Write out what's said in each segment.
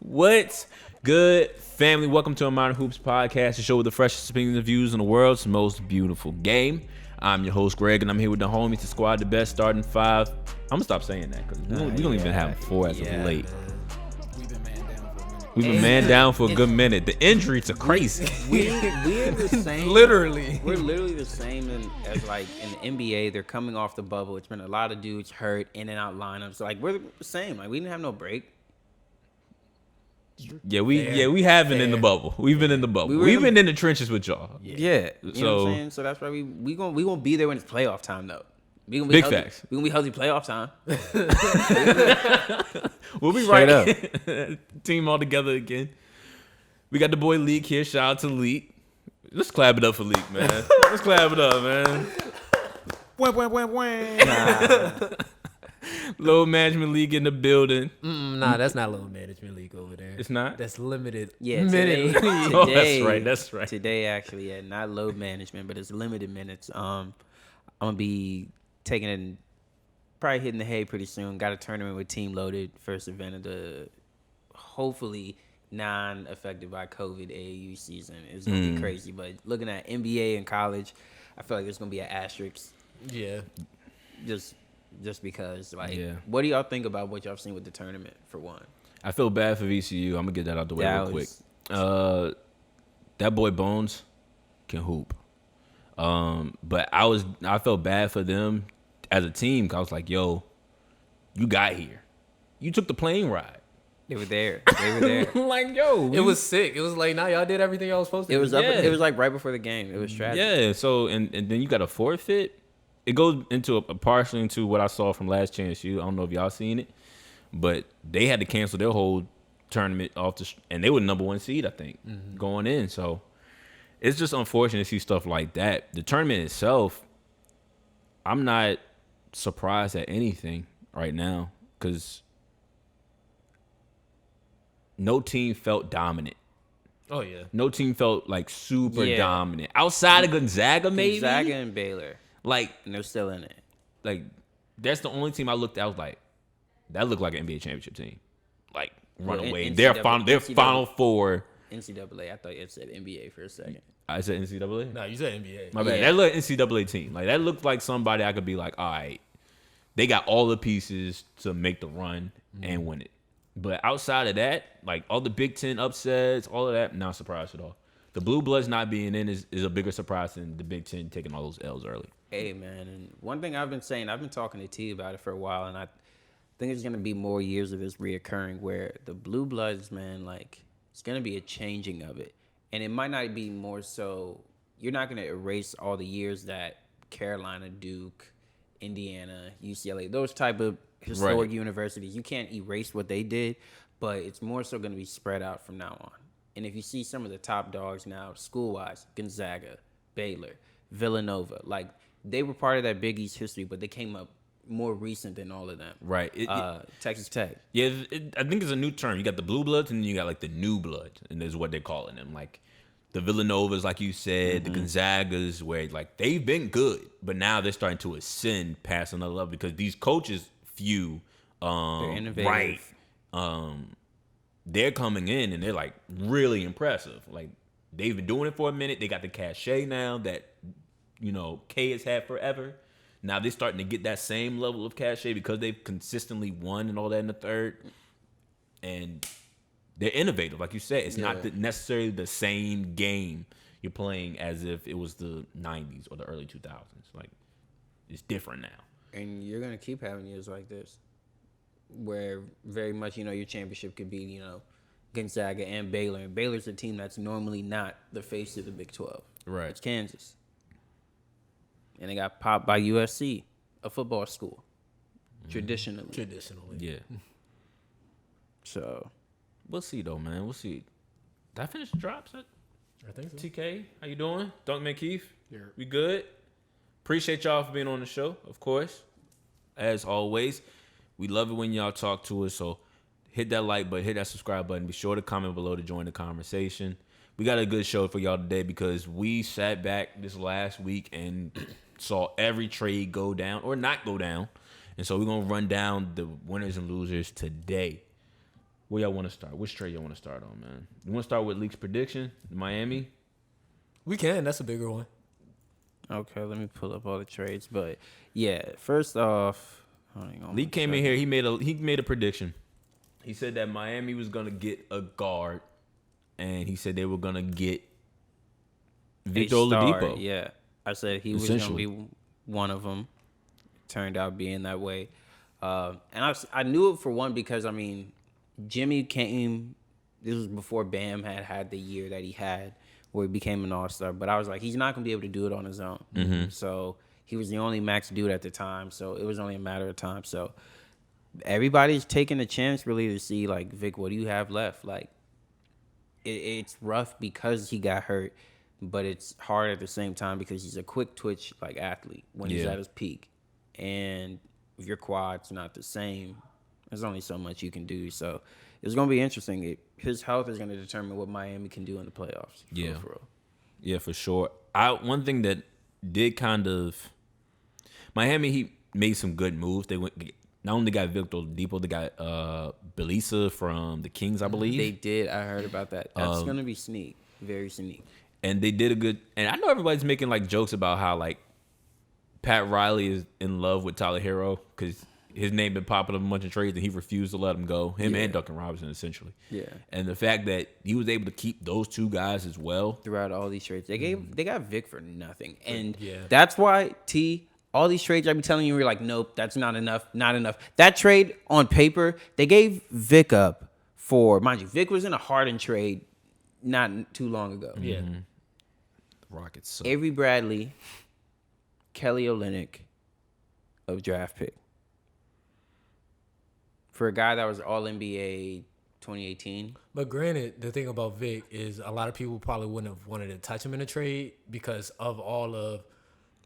What's good, family? Welcome to Emoni Hoops podcast, the show with the freshest opinions and views in the world's most beautiful game. I'm your host, Greg, and I'm here with the homies to squad the best starting five. I'm gonna stop saying that because we don't even have four as of late. We've been man down for a good minute. The injuries are crazy. We're the same. Literally. We're literally the same as like in the NBA. They're coming off the bubble. It's been a lot of dudes hurt in and out lineups. Like we're the same. Like we didn't have no break. We haven't in the bubble. We've been in the bubble. We've been in the trenches with y'all. Yeah. You know what I'm saying? So that's why we gonna be there when it's playoff time though. We gonna be Big healthy. facts. We gonna be healthy playoff time. We'll be Straight right. Team all together again. We got the boy Leak here. Shout out to Leak. Let's clap it up for Leak, man. Let's clap it up, man. Load management league in the building. Nah, that's not load management league over there. It's not? That's limited. Yeah, minute today, league. Oh, that's right. Today actually, yeah, not load management, but it's limited minutes. I'm gonna be probably hitting the hay pretty soon. Got a tournament with Team Loaded, first event of the hopefully non-affected by COVID AAU season. It's gonna be crazy, but looking at NBA and college, I feel like there's gonna be an asterisk. Yeah. Just because, What do y'all think about what y'all seen with the tournament, for one? I feel bad for VCU. I'm gonna get that out the way real quick. That boy Bones can hoop. But I felt bad for them as a team. 'Cause I was like, yo, you got here. You took the plane ride. They were there. Like, yo. It was sick. It was like, nah, y'all did everything y'all was supposed to It do. was it was like right before the game. It was tragic. Yeah, so and then you got a forfeit. It goes into partially into what I saw from Last Chance U. I don't know if y'all seen it, but they had to cancel their whole tournament off and they were number one seed, I think, going in. So it's just unfortunate to see stuff like that. The tournament itself, I'm not surprised at anything right now because no team felt dominant. Oh, yeah. No team felt like super dominant. Outside of Gonzaga, maybe? Gonzaga and Baylor. Like, and they're still in it. Like, that's the only team I looked at. I was like, that looked like an NBA championship team. Like, run away. They're final four. NCAA. I thought you said NBA for a second. I said NCAA? Nah, you said NBA. My bad. That looked NCAA team. Like, that looked like somebody I could be like, all right, they got all the pieces to make the run and win it. But outside of that, like, all the Big Ten upsets, all of that, not surprised at all. The Blue Bloods not being in is a bigger surprise than the Big Ten taking all those L's early. Hey, man, and one thing I've been saying, I've been talking to T about it for a while, and I think there's going to be more years of this reoccurring where the Blue Bloods, man, like, it's going to be a changing of it. And it might not be more so, you're not going to erase all the years that Carolina, Duke, Indiana, UCLA, those type of historic universities, you can't erase what they did, but it's more so going to be spread out from now on. And if you see some of the top dogs now, school-wise, Gonzaga, Baylor, Villanova, like, they were part of that Big East history, but they came up more recent than all of them. Right. Texas Tech. Yeah, I think it's a new term. You got the Blue Bloods, and then you got, like, the New Bloods, and that's what they're calling them. Like, the Villanovas, like you said, the Gonzagas, where, like, they've been good, but now they're starting to ascend past another level because these coaches, they're innovative. Right. They're coming in, and they're, like, really impressive. Like, they've been doing it for a minute. They got the cachet now that, you know, K has had forever. Now they're starting to get that same level of cachet because they've consistently won and all that in the third. And they're innovative. Like you said, it's not necessarily the same game you're playing as if it was the 90s or the early 2000s. Like, it's different now. And you're going to keep having years like this where very much, you know, your championship could be, you know, Gonzaga and Baylor. And Baylor's a team that's normally not the face of the Big 12. Right. It's Kansas. And they got popped by USC, a football school, traditionally. Yeah. So, we'll see, though, man. We'll see. Did I finish the drops? I think so. TK, how you doing? Duncan McKeith? Yeah. We good? Appreciate y'all for being on the show, of course. As always, we love it when y'all talk to us, so hit that like button, hit that subscribe button. Be sure to comment below to join the conversation. We got a good show for y'all today because we sat back this last week and saw every trade go down or not go down. And so we're going to run down the winners and losers today. Where y'all want to start? Which trade y'all want to start on, man? You want to start with Leak's prediction, Miami? We can. That's a bigger one. Okay, let me pull up all the trades. But yeah, first off, Leak came in here. He made a prediction. He said that Miami was gonna get a guard, and he said they were gonna get Victor Oladipo. Yeah, I said he was gonna be one of them. Turned out being that way, and I knew it for one because I mean, Jimmy came. This was before Bam had the year that he had, where he became an all-star. But I was like, he's not going to be able to do it on his own. Mm-hmm. So he was the only max dude at the time. So it was only a matter of time. So everybody's taking a chance really to see, like, Vic, what do you have left? Like, it's rough because he got hurt, but it's hard at the same time because he's a quick twitch, like, athlete when he's at his peak. And if your quad's not the same, there's only so much you can do. So it's going to be interesting. His health is going to determine what Miami can do in the playoffs. Yeah. For real. Yeah, for sure. One thing that did kind of Miami, he made some good moves. They not only got Victor Oladipo, they got Belisa from the Kings, I believe. They did. I heard about that. That's going to be sneak. Very sneak. And they did a good. And I know everybody's making like jokes about how like Pat Riley is in love with Tyler Hero because his name been popping up a bunch of trades and he refused to let him go. Him and Duncan Robinson, essentially. Yeah. And the fact that he was able to keep those two guys as well throughout all these trades. They got Vic for nothing. And that's why all these trades I be telling you, you're like, nope, that's not enough. That trade on paper, they gave Vic up for, mind you, Vic was in a Harden trade not too long ago. Yeah. Mm-hmm. The Rockets suck. Avery Bradley, Kelly Olynyk of draft pick. For a guy that was All-NBA 2018. But granted, the thing about Vic is a lot of people probably wouldn't have wanted to touch him in a trade because of all of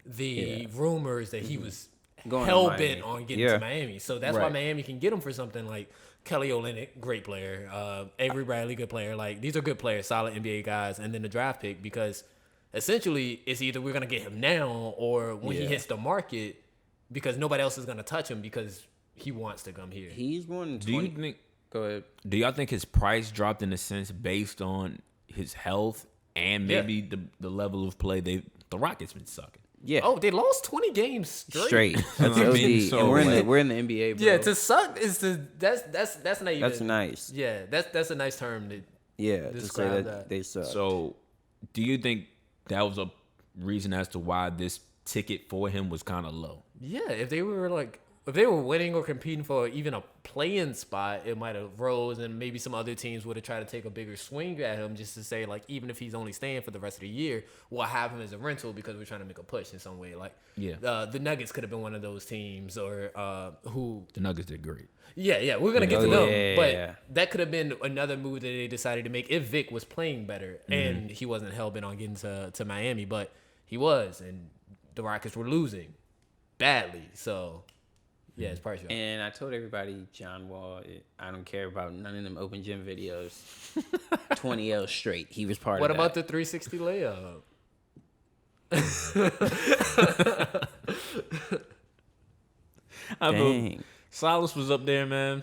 the rumors that he was hell-bent on getting to Miami. So that's why Miami can get him for something like Kelly Olynyk, great player. Avery Bradley, good player. Like, these are good players, solid NBA guys. And then the draft pick, because essentially it's either we're going to get him now or when he hits the market, because nobody else is going to touch him because he wants to come here. He's won 20. Do you think? Go ahead. Do y'all think his price dropped in a sense based on his health and maybe the level of play? The Rockets been sucking. Yeah. Oh, they lost 20 games straight. That's OD. So, and we're in the NBA, bro. Yeah, to suck is that's not even. That's nice. Yeah, that's a nice term to to say that they suck. So, do you think that was a reason as to why this ticket for him was kind of low? Yeah, if they were winning or competing for even a play-in spot, it might have rose, and maybe some other teams would have tried to take a bigger swing at him just to say, like, even if he's only staying for the rest of the year, we'll have him as a rental because we're trying to make a push in some way. Like, the Nuggets could have been one of those teams, or the Nuggets did great. Yeah, we're gonna get to them, but that could have been another move that they decided to make if Vic was playing better and he wasn't hell-bent on getting to Miami, but he was, and the Rockets were losing badly, so. Yeah, it's price. And I told everybody, John Wall, I don't care about none of them open gym videos. 20 L straight. He was part of that. What about the 360 layup? Dang. Silas was up there, man,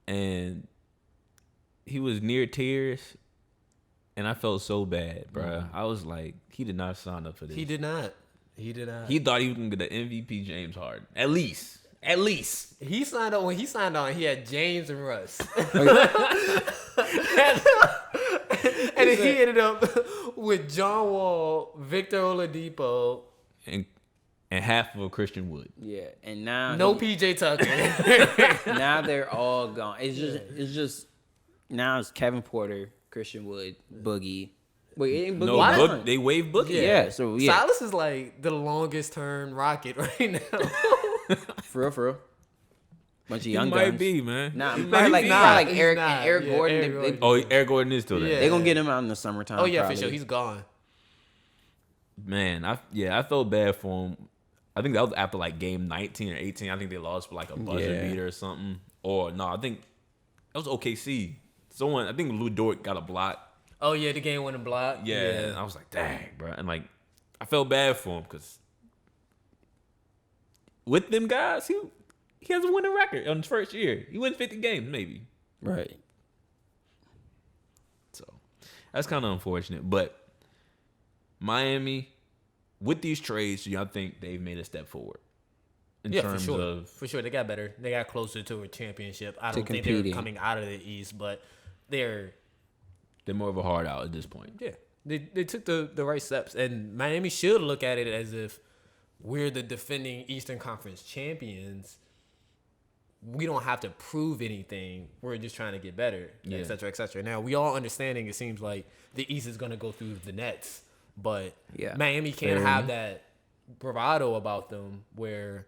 and he was near tears, and I felt so bad, bro. I was like, he did not sign up for this. He did not. He thought he was gonna get the MVP James Harden. At least. He signed on. When he signed on, he had James and Russ. and he ended up with John Wall, Victor Oladipo, and half of Christian Wood. Yeah, and now no PJ Tucker. Now they're all gone. It's just now it's Kevin Porter, Christian Wood, Boogie. Wait, ain't Boogie? No, they waived Boogie. Yeah. Silas is like the longest term Rocket right now. For real. Bunch of young guys. guns. Might be, man. Nah, like Eric Gordon. Eric Gordon is still there. They're gonna get him out in the summertime. Oh yeah, probably. for sure. He's gone. Man, I felt bad for him. I think that was after like game 19 or 18. I think they lost for like a buzzer beater or something. Or no, I think that was OKC. I think Lou Dort got a block. Oh yeah, the game winning block. Yeah, I was like, dang, bro, and like I felt bad for him because with them guys, he has a winning record on his first year. He wins 50 games, maybe. Right. So that's kind of unfortunate. But Miami, with these trades, I think they've made a step forward in terms of for sure. They got better. They got closer to a championship. I don't think competing. they're coming out of the East, but they're more of a hard out at this point. Yeah, they took the right steps, and Miami should look at it as if we're the defending Eastern Conference champions. We don't have to prove anything. We're just trying to get better, et cetera, et cetera. Now, we all understanding it seems like the East is going to go through the Nets, but Miami can't have that bravado about them where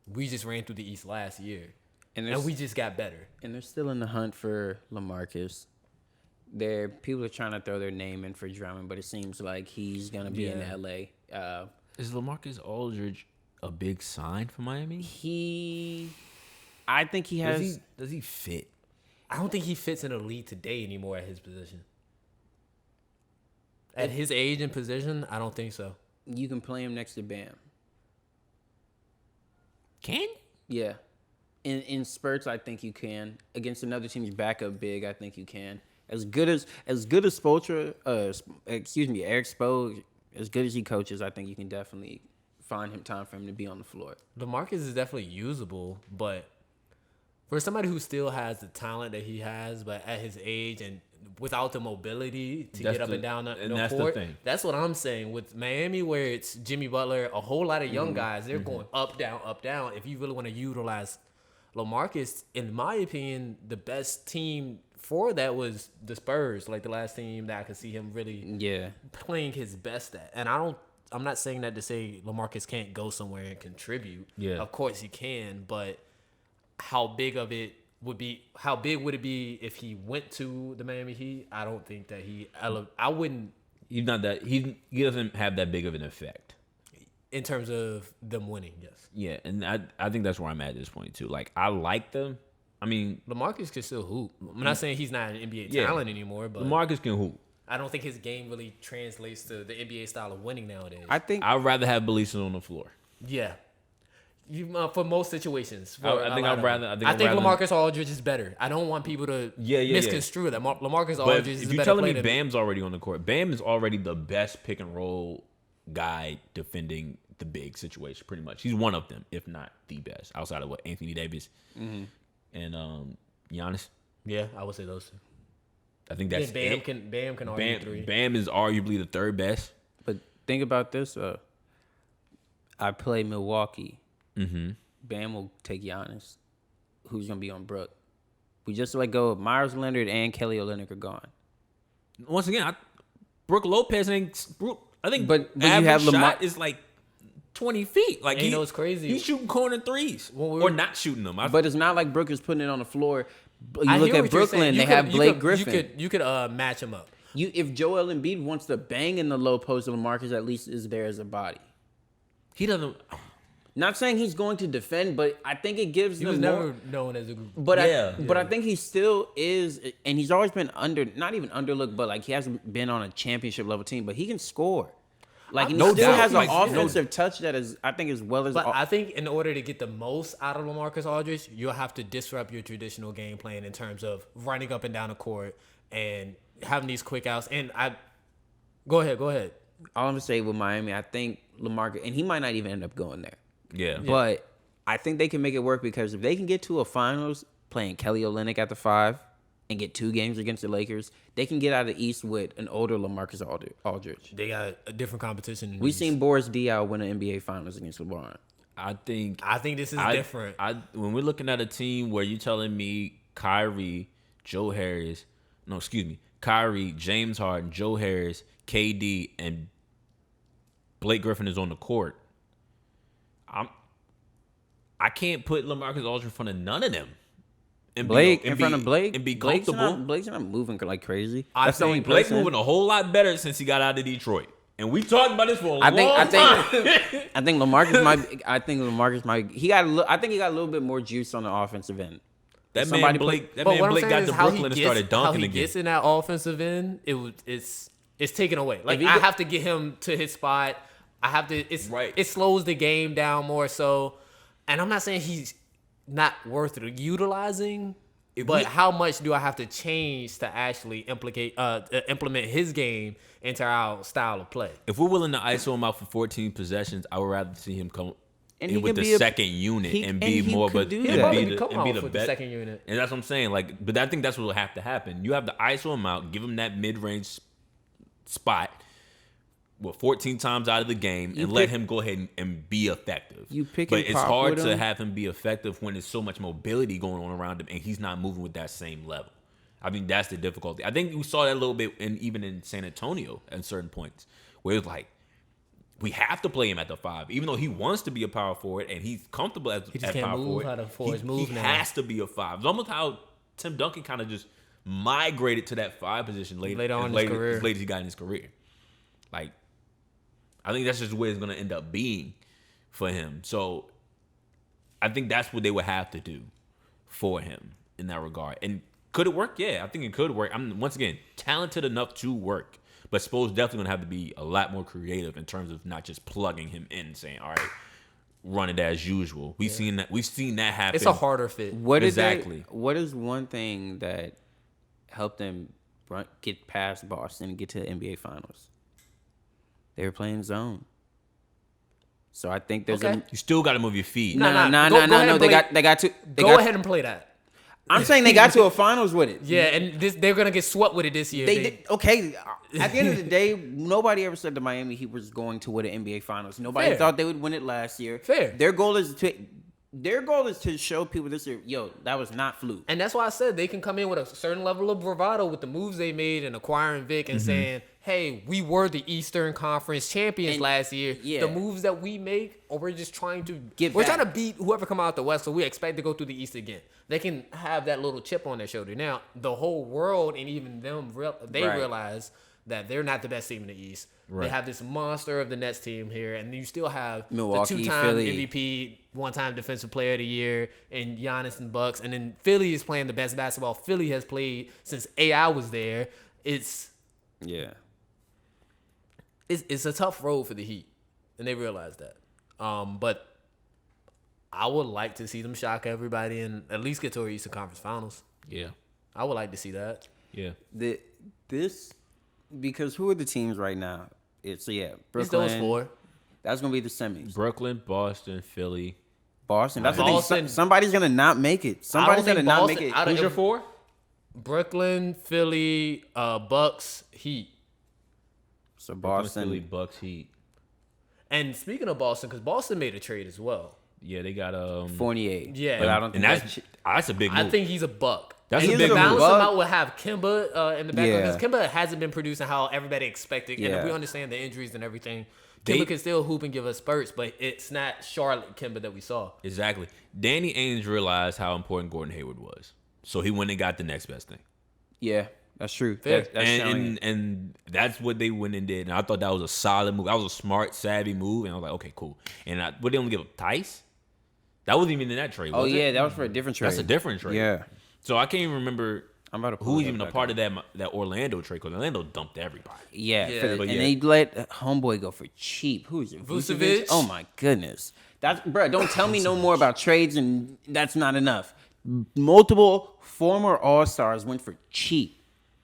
we just ran through the East last year, and we just got better. And they're still in the hunt for LaMarcus. People are trying to throw their name in for Drummond, but it seems like he's going to be in L.A. Is LaMarcus Aldridge a big sign for Miami? I think he has. Does he fit? I don't think he fits in the league today anymore at his position. At his age and position, I don't think so. You can play him next to Bam. Can? Yeah. In spurts, I think you can. Against another team's backup big, I think you can. As good as Spoelstra, Eric Spo, as good as he coaches, I think you can definitely find time for him to be on the floor. LaMarcus is definitely usable, but for somebody who still has the talent that he has, but at his age and without the mobility to get up and down the court, that's what I'm saying. With Miami, where it's Jimmy Butler, a whole lot of young guys, they're going up, down. If you really want to utilize LaMarcus, in my opinion, the best team for that was the Spurs, like the last team that I could see him really playing his best at. And I'm not saying that to say LaMarcus can't go somewhere and contribute. Yeah. Of course he can, but how big would it be if he went to the Miami Heat? I don't think that I wouldn't. He's not that. He doesn't have that big of an effect in terms of them winning. Yes. Yeah, and I think that's where I'm at this point too. Like, I like them. I mean, LaMarcus can still hoop. I'm not saying he's not an NBA talent anymore, but LaMarcus can hoop. I don't think his game really translates to the NBA style of winning nowadays. I think I'd rather have Belisa's on the floor. Yeah. For most situations. I think LaMarcus Aldridge is better. I don't want people to misconstrue that. LaMarcus Aldridge is a better player. If you're telling me Bam's already on the court, Bam is already the best pick and roll guy defending the big situation, pretty much. He's one of them, if not the best, outside of Anthony Davis and Giannis. Yeah, I would say those two. I think that's Bam can argue three. Bam is arguably the third best. But think about this. I play Milwaukee. Bam will take Giannis. Who's going to be on Brook? We just let go of Myers Leonard and Kelly Olynyk are gone. Once again, Brook Lopez ain't. I think, but you have shot is like 20 feet. Like, you know, it's crazy. He's shooting corner threes or not shooting them. But it's not like Brook is putting it on the floor. You look at Brooklyn; they have Blake Griffin. You could match him up. If Joel Embiid wants to bang in the low post, LaMarcus at least is there as a body. He doesn't. Not saying he's going to defend, but I think it gives. He was never known as a. But I think he still is, and he's always been not even underlooked, but like he hasn't been on a championship level team, but he can score. Like, he still has an offensive touch that is, I think, as well as. But I think in order to get the most out of LaMarcus Aldridge, you'll have to disrupt your traditional game plan in terms of running up and down the court and having these quick outs. And go ahead. All I'm gonna say with Miami, I think LaMarcus, and he might not even end up going there. Yeah. But I think they can make it work because if they can get to a finals playing Kelly Olynyk at the 5 and get 2 games against the Lakers, they can get out of the East with an older LaMarcus Aldridge. They got a different competition. We've seen Boris Diaw win an NBA Finals against LeBron. I think this is different. When we're looking at a team where you're telling me Kyrie, James Harden, Joe Harris, KD, and Blake Griffin is on the court, I can't put LaMarcus Aldridge in front of none of them. In front of Blake and be comfortable. Blake's not moving like crazy. I think Blake moving a whole lot better since he got out of Detroit. And we talked about this for a long time. I think LaMarcus might. I think he got a little bit more juice on the offensive end. That man Blake got to Brooklyn and started dunking again. How he gets in that offensive end, it's taken away. Like, I have to get him to his spot. It slows the game down more so. And I'm not saying he's not worth utilizing, But how much do I have to change to actually implement his game into our style of play? If we're willing to ISO him out for 14 possessions, I would rather see him come And in he with can the be second unit and be and he more of a could do He'll that. probably be come and be off the with the best. second unit. And that's what I'm saying. Like, but I think that's what will have to happen. You have to ISO him out, give him that mid-range spot, 14 times out of the game, and let him go ahead and be effective. You pick but and it's pop hard with to him. have him be effective when there's so much mobility going on around him, and he's not moving with that same level. I think that's the difficulty. I think we saw that a little bit even in San Antonio at certain points, where it's like, we have to play him at the 5, even though he wants to be a power forward and he's comfortable as He just at can't power move forward. for his move he now. has to be a 5. It's almost how Tim Duncan kind of just migrated to that 5 position later on in his career. as late as he got in his career. Like, I think that's just where it's going to end up being for him. So I think that's what they would have to do for him in that regard. And could it work? Yeah, I think it could work. I'm, once again, talented enough to work. But Spo's definitely going to have to be a lot more creative in terms of not just plugging him in and saying, all right, run it as usual. We've seen that happen. It's a harder fit. What Exactly. What is one thing that helped them get past Boston and get to the NBA Finals? They were playing zone. So I think there's Okay. You still got to move your feet. Nah, no. go ahead and They play- got to. Go ahead and play that. I'm saying they got to a finals with it. Yeah, and they're gonna get swept with it this year. Okay. At the end of the day, nobody ever said to Miami he was going to win the NBA Finals. Nobody Fair. thought they would win it last year. Fair. Their goal is to show people this year, yo, that was not fluke. And that's why I said they can come in with a certain level of bravado with the moves they made and acquiring Vic and saying, hey, we were the Eastern Conference champions And- last year. yeah. The moves that we make, or we're just trying to Get we're back. trying to beat whoever come out the West, so we expect to go through the East again. They can have that little chip on their shoulder. Now, the whole world and even them, they Right. realize that they're not the best team in the East. Right. They have this monster of the Nets team here, and you still have Milwaukee, the 2-time Philly. MVP, 1-time Defensive Player of the Year, and Giannis and Bucks. And then Philly is playing the best basketball Philly has played since AI was there. It's a tough road for the Heat, and they realize that. But I would like to see them shock everybody and at least get to our Eastern Conference Finals. Yeah. I would like to see that. Yeah. Because who are the teams right now? It's Brooklyn. those 4. That's gonna be the semis. Brooklyn, Boston, Philly. Boston. That's Boston. Somebody's gonna not make it. Somebody's gonna think not Boston- make it. I don't- Who's your 4? Brooklyn, Philly, Bucks, Heat. So Philly, Boston. Bucks, Heat. And speaking of Boston, because Boston made a trade as well. Yeah, they got Fournier. Yeah. But I don't think and that's a big move. I think he's a buck. That's and a to big balance move. him out would have Kimba in the background Yeah. because Kimba hasn't been producing how everybody expected. And Yeah. if we understand the injuries and everything, They- Kimba can still hoop and give us spurts, but it's not Charlotte Kimba that we saw. Exactly. Danny Ainge realized how important Gordon Hayward was. So he went and got the next best thing. Yeah, that's true. Fair. That's showing it. And that's what they went and did. And I thought that was a solid move. That was a smart, savvy move. And I was like, okay, cool. And would they only give up Tice? That wasn't even in that trade, Oh was yeah, it? that was for a different trade. That's a different trade. Yeah. So I can't even remember I'm about to pull who was it up even a back part up. of that Orlando trade, because Orlando dumped everybody. Yeah, Yeah, and but yeah. they let Homeboy go for cheap. Who is it? Vucevic? Oh my goodness. That's bro. Don't tell me no more about trades, and that's not enough. Multiple former All Stars went for cheap.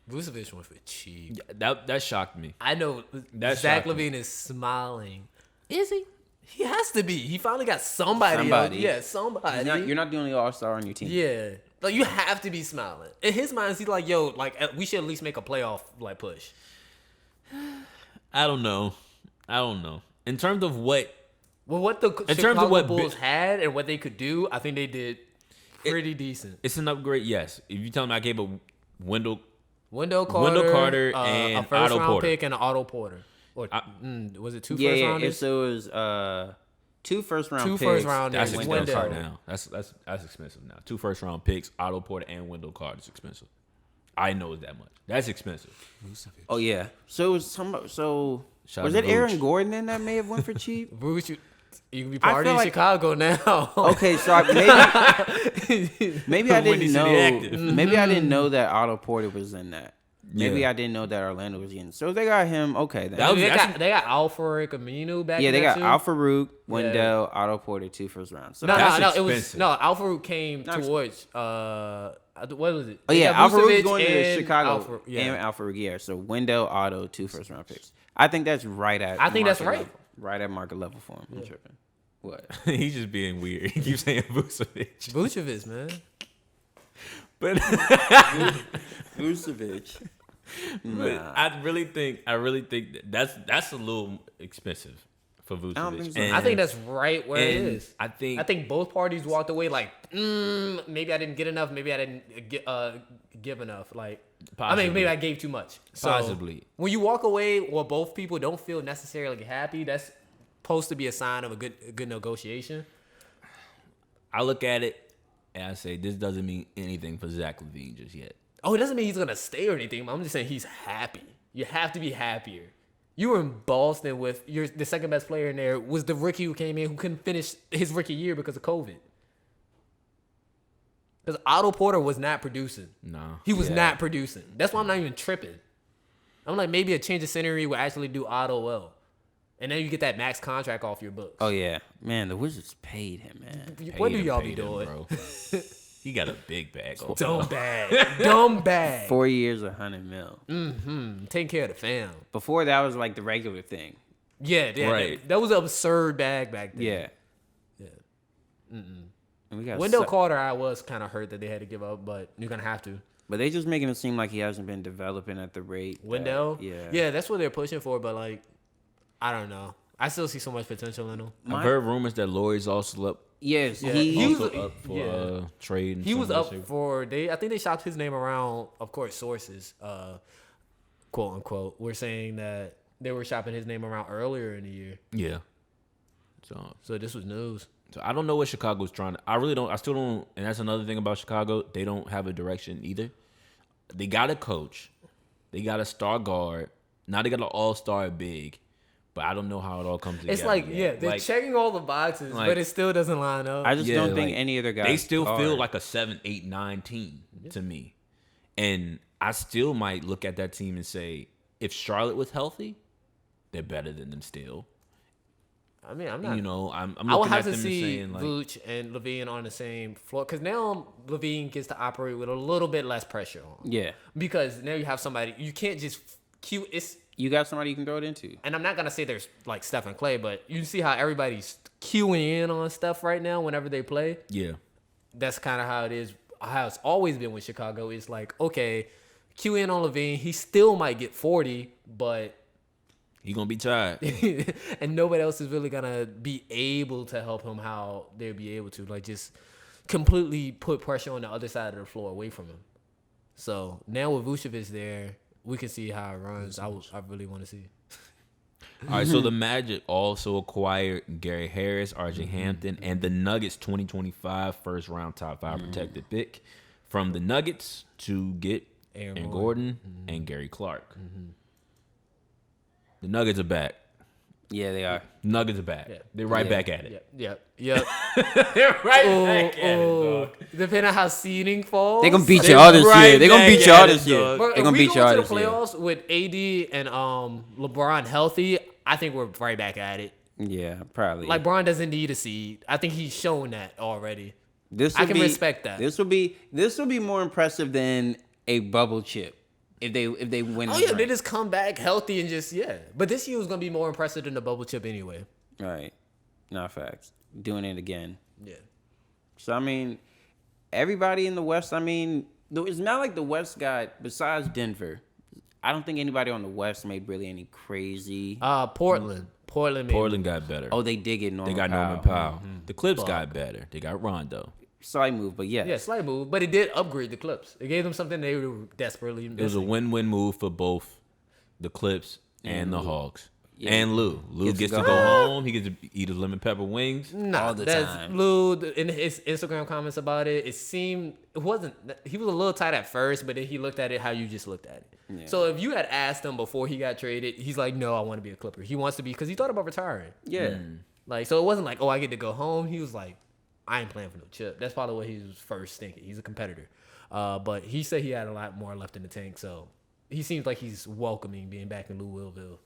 Vucevic went for cheap. That shocked me. I know That Zach shocked me. Levine is smiling. Is he? He has to be. He finally got somebody. Somebody. Yeah, somebody. You're not the only All Star on your team. Yeah. Like, you have to be smiling. In his mind, he's like, yo, like, we should at least make a playoff, like, push. I don't know. In terms of what Well, what the In Chicago terms of what Bulls had and what they could do, I think they did pretty decent. it's an upgrade, yes. If you tell me I gave a Wendell Wendell Carter, and a first Otto round Porter. pick and an Auto Porter. Or was it two Yeah, first yeah. rounders? So it was 2 first round Two picks. first rounders. That's There's expensive Wendell. now. That's expensive now. 2 first round picks, Otto Porter and Wendell Carter is expensive. I know it's that much. That's expensive. Oh yeah. So it was Shout was out it to Aaron Vooch. Gordon then that may have went for cheap? Vooch, you can be I partying feel in like- Chicago now. Okay, so maybe I Windy didn't City know. active. Maybe I didn't know that Otto Porter was in that. Maybe Yeah. I didn't know that Orlando was getting. So if they got him. Okay, then. They got Alfred Aminu back. Yeah, they got too. Al-Farouq, Wendell, Otto Porter, 2 first rounds. So No, That's no, it was expensive. Alfred came towards what was it? Oh They yeah, got Al-Farouq Vucevic going to and Chicago yeah. and Al-Farouq. Yeah, so Wendell, Otto, 2 first round picks. I think that's right at. I think that's market right. level. Right at market level for him. I'm tripping. What? He's just being weird. He keeps saying Vucevic. Vucevic, man. But Vucevic. But I really think that's a little expensive for Vucevic. don't think so. And- I think that's right where it and is. I think both parties walked away like, maybe I didn't get enough. Maybe I didn't give enough. Like, Possibly. maybe I gave too much. So Possibly. when you walk away, well, both people don't feel necessarily happy. That's supposed to be a sign of a good negotiation. I look at it and I say this doesn't mean anything for Zach LaVine just yet. Oh, it doesn't mean he's gonna stay or anything. But I'm just saying he's happy. You have to be happier. You were in Boston with the second best player in there was the rookie who came in who couldn't finish his rookie year because of COVID. Because Otto Porter was not producing. No. He was not producing. That's why I'm not even tripping. I'm like, maybe a change of scenery will actually do Otto well. And then you get that max contract off your books. Oh yeah, man. The Wizards paid him, man. What do Paid him, y'all be paid him, doing? bro. He got a big bag. Dumb bag. Dumb bag. 4 years, $100 million. Taking care of the fam. Before that was like the regular thing. Yeah, Right. That was an absurd bag back then. Yeah. Yeah. And we got Wendell Carter, I was kind of hurt that they had to give up, but you're going to have to. but they just making it seem like he hasn't been developing at the rate. that- Wendell? yeah. Yeah, that's what they're pushing for, but, like, I don't know. I still see so much potential in him. I've heard rumors that Laurie's also up, Yes, Yeah, he he was- also up for trade. And He some was other up shit. for, I think they shopped his name around, of course, sources, quote unquote. We're saying that they were shopping his name around earlier in the year. Yeah. So this was news. So I don't know what Chicago's trying to. I still don't. And that's another thing about Chicago. They don't have a direction either. They got a coach. They got a star guard. Now they got an all-star big. But I don't know how it all comes together. It's like, yet. yeah, they're Like, checking all the boxes, like- but it still doesn't line up. I just Yeah, don't think like, any other guys. They still feel are. like a 7, 8, 9 team to me. And I still might look at that team and say, if Charlotte was healthy, they're better than them still. I mean, I'm not. You know, I'm I would looking have at to them see and saying, like, Vooch and Levine on the same floor because now Levine gets to operate with a little bit less pressure on. Yeah, Because now you have somebody you can't just cue. It's you got somebody you can throw it into. and I'm not gonna say there's like Steph and Clay, but you see how everybody's queuing in on stuff right now whenever they play. yeah. That's kind of how it is. How it's always been with Chicago. It's like, okay, cue in on Levine. He still might get 40, but He gonna be tired. and nobody else is really gonna be able to help him how they'll be able to, like, just completely put pressure on the other side of the floor away from him. So now with Vucevic there, we can see how it runs. I really want to see. All right, so the Magic also acquired Gary Harris, RJ Hampton, and the Nuggets 2025 first round top 5 protected pick from the Nuggets to get Aaron Gordon and Gary Clark. The Nuggets are back. Yeah, they are. Nuggets are back. Yeah. They're right Yeah. back at it. Yep. They're right back at it, dog. Depending on how seeding falls, They gonna beat They're y'all this right year. They gonna back beat y'all at this it, year. dog. But They if gonna we beat go y'all to the this year. playoffs with AD and LeBron healthy, I think we're right back at it. Yeah, probably. Like, Bron doesn't need a seed. I think he's shown that already. This I would can respect that. This will be more impressive than a bubble chip if they win. Oh the yeah, they ring. just come back healthy and just But this year was gonna be more impressive than the bubble chip anyway. Right. Not facts. Doing it again. Yeah. So I mean, everybody in the West. I mean, it's not like the West got besides Denver. I don't think anybody on the West made really any crazy. Portland. Portland got better. Oh, they did get Norman. They got Norman Powell. The Clips got better. They got Rondo. Slight move, but yeah. Yeah, slight move, but it did upgrade the Clips. It gave them something they were desperately It was a missing. win-win move for both the Clips and the Hawks. Yeah. And Lou. Lou Gets gets to to go go home. He gets to eat his lemon pepper wings. Nah, all the that's time. Lou in his Instagram comments about it. It seemed it wasn't. He was a little tight at first, but then he looked at it how you just looked at it. Yeah. So if you had asked him before he got traded, he's like, "No, I want to be a Clipper." He wants to be because he thought about retiring. Yeah. Like, so it wasn't like, "Oh, I get to go home." He was like, "I ain't playing for no chip." That's probably what he was first thinking. He's a competitor, but he said he had a lot more left in the tank. So he seems like he's welcoming being back in Louisville.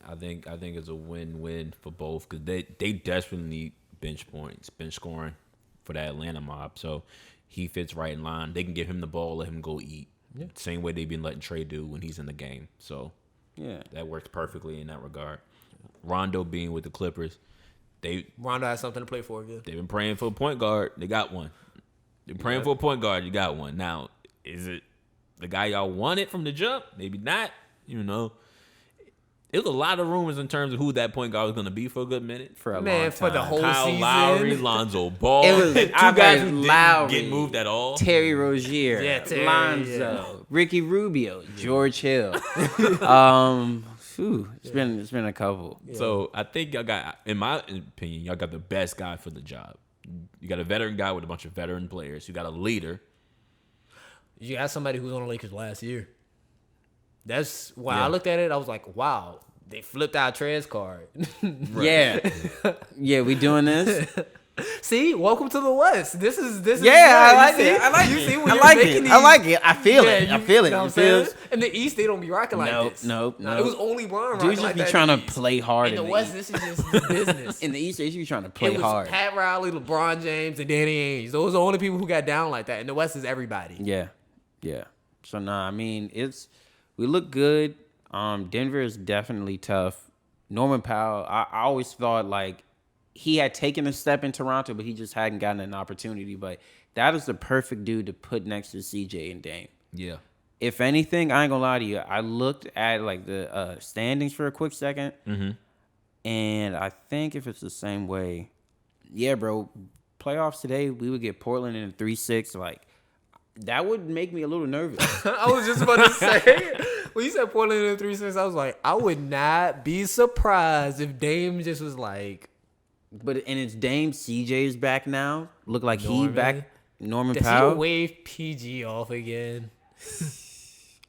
I think it's a win-win for both because they desperately need bench points, bench scoring for that Atlanta mob. So he fits right in line. They can give him the ball, let him go eat. Yeah. Same way they've been letting Trey do when he's in the game. So yeah, that works perfectly in that regard. Rondo being with the Clippers, Rondo has something to play for again. They've been praying for a point guard. They got one. They're praying for a point guard. You got one. Now, is it the guy y'all wanted from the jump? Maybe not. You know. There's a lot of rumors in terms of who that point guard was going to be for a good minute. For a long time. For the whole Kyle season. Lowry, Lonzo Ball. It was two guys who Lowry, didn't get moved at all. Terry Rozier, Lonzo, Ricky Rubio, George Hill. It's been a couple. Yeah. So I think y'all got, in my opinion, y'all got the best guy for the job. You got a veteran guy with a bunch of veteran players. You got a leader. You got somebody who was on the Lakers last year. That's why I looked at it. I was like, "Wow, they flipped our Trez card." Yeah, we doing this. See, welcome to the West. This is. Yeah, I like it. I like it. I like it. I feel it. I feel it. You know what I'm saying? In the East, they don't be rocking like this. Nope. It was only Bron. Dudes just be trying to play hard. In the West, this is just business. In the East, they just be trying to play hard. Pat Riley, LeBron James, and Danny Ainge. Those are the only people who got down like that. In the West, is everybody. Yeah. So I mean, we look good. Denver is definitely tough. Norman Powell, I always thought like he had taken a step in Toronto, but he just hadn't gotten an opportunity. But that is the perfect dude to put next to CJ and Dame. Yeah. If anything, I ain't gonna lie to you. I looked at like the standings for a quick second, and I think if it's the same way, yeah, bro. Playoffs today, we would get Portland in a 3-6. Like that would make me a little nervous. I was just about to say. When you said Portland in 3-6, I was like, I would not be surprised if Dame just was like. And it's Dame. CJ is back now. Look like he back. Norman Does Powell. he wave PG off again?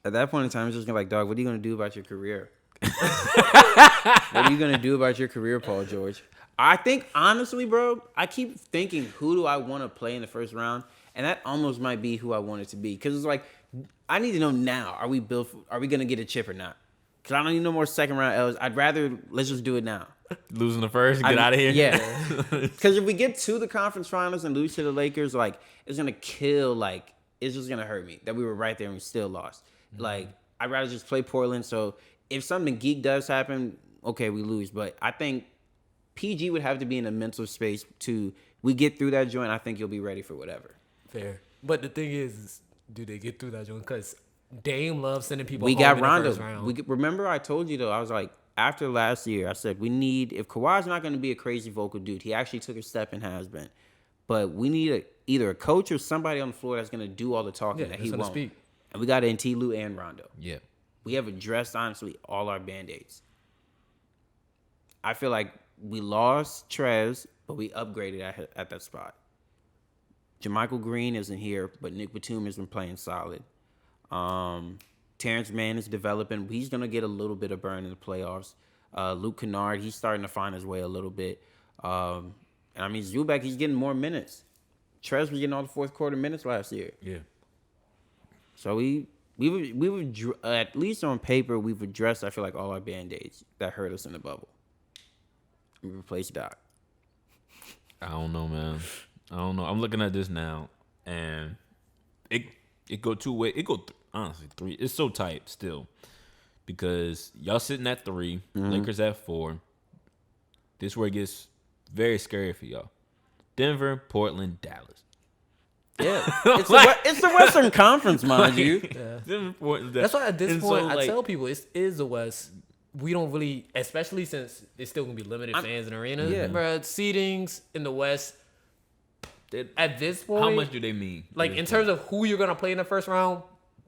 At that point in time, it's just gonna like, dog, what are you gonna do about your career? What are you gonna do about your career, Paul George? I think honestly, bro, I keep thinking, who do I want to play in the first round? And that almost might be who I want it to be. Because it's like, I need to know now. Are we going to get a chip or not? Because I don't need no more second round L's. I'd rather, let's just do it now. Losing the first, get out of here. Yeah. Because if we get to the conference finals and lose to the Lakers, like, it's going to kill, like, it's just going to hurt me that we were right there and we still lost. Mm-hmm. Like, I'd rather just play Portland. So if something geek does happen, okay, we lose. But I think PG would have to be in a mental space we get through that joint. I think you'll be ready for whatever. Fair. But the thing is, do they get through that joint? Because Dame loves sending people we home got in Rondo. The first round. Remember I told you, though, I was like, after last year, I said, if Kawhi's not going to be a crazy vocal dude, he actually took a step and has been. But we need either a coach or somebody on the floor that's going to do all the talking that he won't. Speak. And we got NT, Lou, and Rondo. Yeah. We have addressed, honestly, all our Band-Aids. I feel like we lost Trez, but we upgraded at that spot. JaMychal Green isn't here, but Nick Batum has been playing solid. Terrence Mann is developing. He's going to get a little bit of burn in the playoffs. Luke Kennard, he's starting to find his way a little bit. And I mean, Zubac, he's getting more minutes. Trez was getting all the fourth quarter minutes last year. Yeah. So we at least on paper, we've addressed, I feel like, all our Band-Aids that hurt us in the bubble. We replaced Doc. I don't know, man. I don't know. I'm looking at this now, and it go two ways. It go honestly three. It's so tight still because y'all sitting at 3, Lakers at 4. This is where it gets very scary for y'all. Denver, Portland, Dallas. Yeah, it's the Western Conference, mind you. Yeah. Denver, Portland, That's why at this point, so, I tell people it is the West. We don't really, especially since it's still gonna be limited fans in the arena. Yeah. Bruh, seedings in the West. At this point, how much do they mean? Like in terms of who you're gonna play in the first round,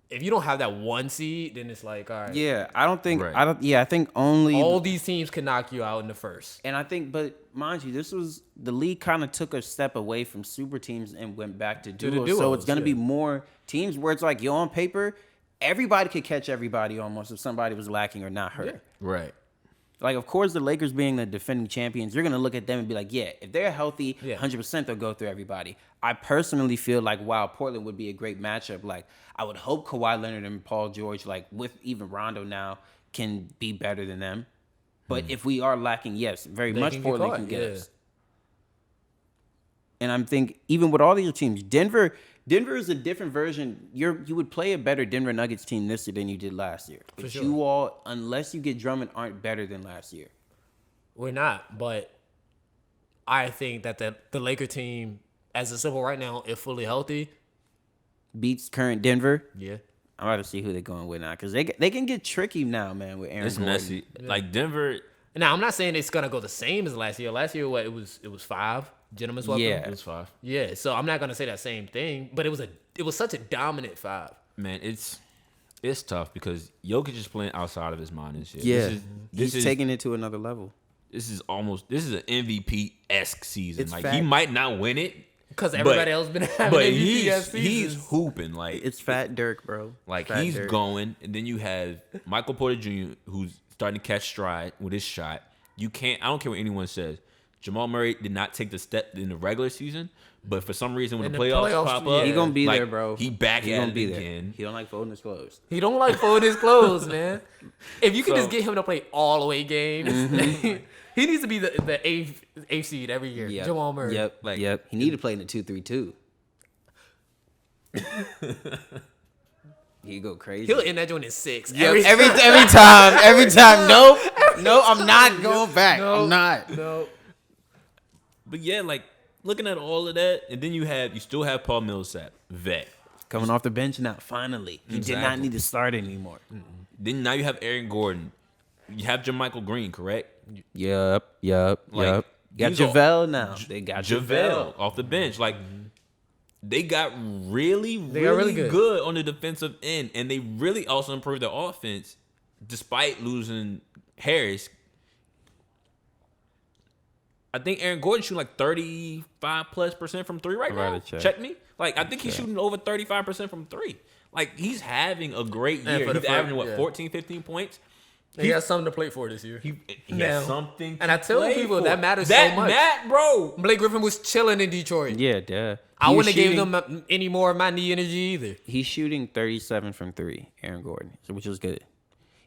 if you don't have that 1 seed, then it's like, all right. Yeah, I don't think. Right. I think only all these teams can knock you out in the first. And I think, but mind you, this was the league kind of took a step away from super teams and went back to duos. So it's gonna be more teams where it's like, yo, on paper, everybody could catch everybody almost if somebody was lacking or not hurt. Right. Like, of course, the Lakers being the defending champions, you're going to look at them and be like, yeah, if they're healthy, 100% they'll go through everybody. I personally feel like, wow, Portland would be a great matchup. Like, I would hope Kawhi Leonard and Paul George, like, with even Rondo now, can be better than them. But if we are lacking, yes, very much Portland can get us. And I'm thinking, even with all these teams, Denver is a different version. You would play a better Denver Nuggets team this year than you did last year. But sure. you all, unless you get Drummond, aren't better than last year. We're not, but I think that the Laker team, as a simple right now, if fully healthy, beats current Denver. Yeah. I'm about to see who they're going with now because they can get tricky now, man, with Aaron It's Gordon. messy. Yeah. Like Denver. Now, I'm not saying it's going to go the same as last year. Last year, what, it was 5 gentlemen's weapon? Yeah. It was 5. Yeah, so I'm not going to say that same thing, but it was such a dominant 5. Man, it's tough because Jokic is playing outside of his mind and shit. Yeah. This is taking it to another level. This is an MVP-esque season. It's like fact. he might not win it Because everybody else been having but MVP he's hooping like It's Fat Dirk, bro. like Fat he's Dirk. going, and then you have Michael Porter Jr. who's starting to catch stride with his shot. I don't care what anyone says. Jamal Murray did not take the step in the regular season, but for some reason when In the the playoffs playoffs, pop yeah. up, He gonna be like, there, bro. He back He at gonna it be there. again. He don't like folding his clothes. He don't like folding his clothes, man. If you can So- just get him to play all the way games, he needs to be the eighth seed every year. Yep. Jamal Murray. Yep. Yep. He need to play in the 2-3-2. He go crazy. He'll end that joint in 6. Every time. Nope. No, I'm not going back. I'm not. No. But yeah, like looking at all of that, and then you still have Paul Millsap, vet. Coming off the bench now, finally. He did not Exactly. need to start anymore. Then now you have Aaron Gordon. You have JaMychal Green, correct? Yep. Like, Got these are- JaVale now. They got JaVale off the bench. Like they got really really good. good on the defensive end, and they really also improved their offense despite losing Harris. I think Aaron Gordon shooting like 35+% from 3 right now. Check me. Like I think he's shooting over 35% from 3. Like he's having a great And year. for the He's first- averaging what yeah. 14, 15 points. He has something to play for this year. He Now, has something. and I tell play people for. that matters so much. Bro. Blake Griffin was chilling in Detroit. Yeah, duh. I wouldn't have gave them any more of my knee energy either. He's shooting 37 from 3, Aaron Gordon, which is good.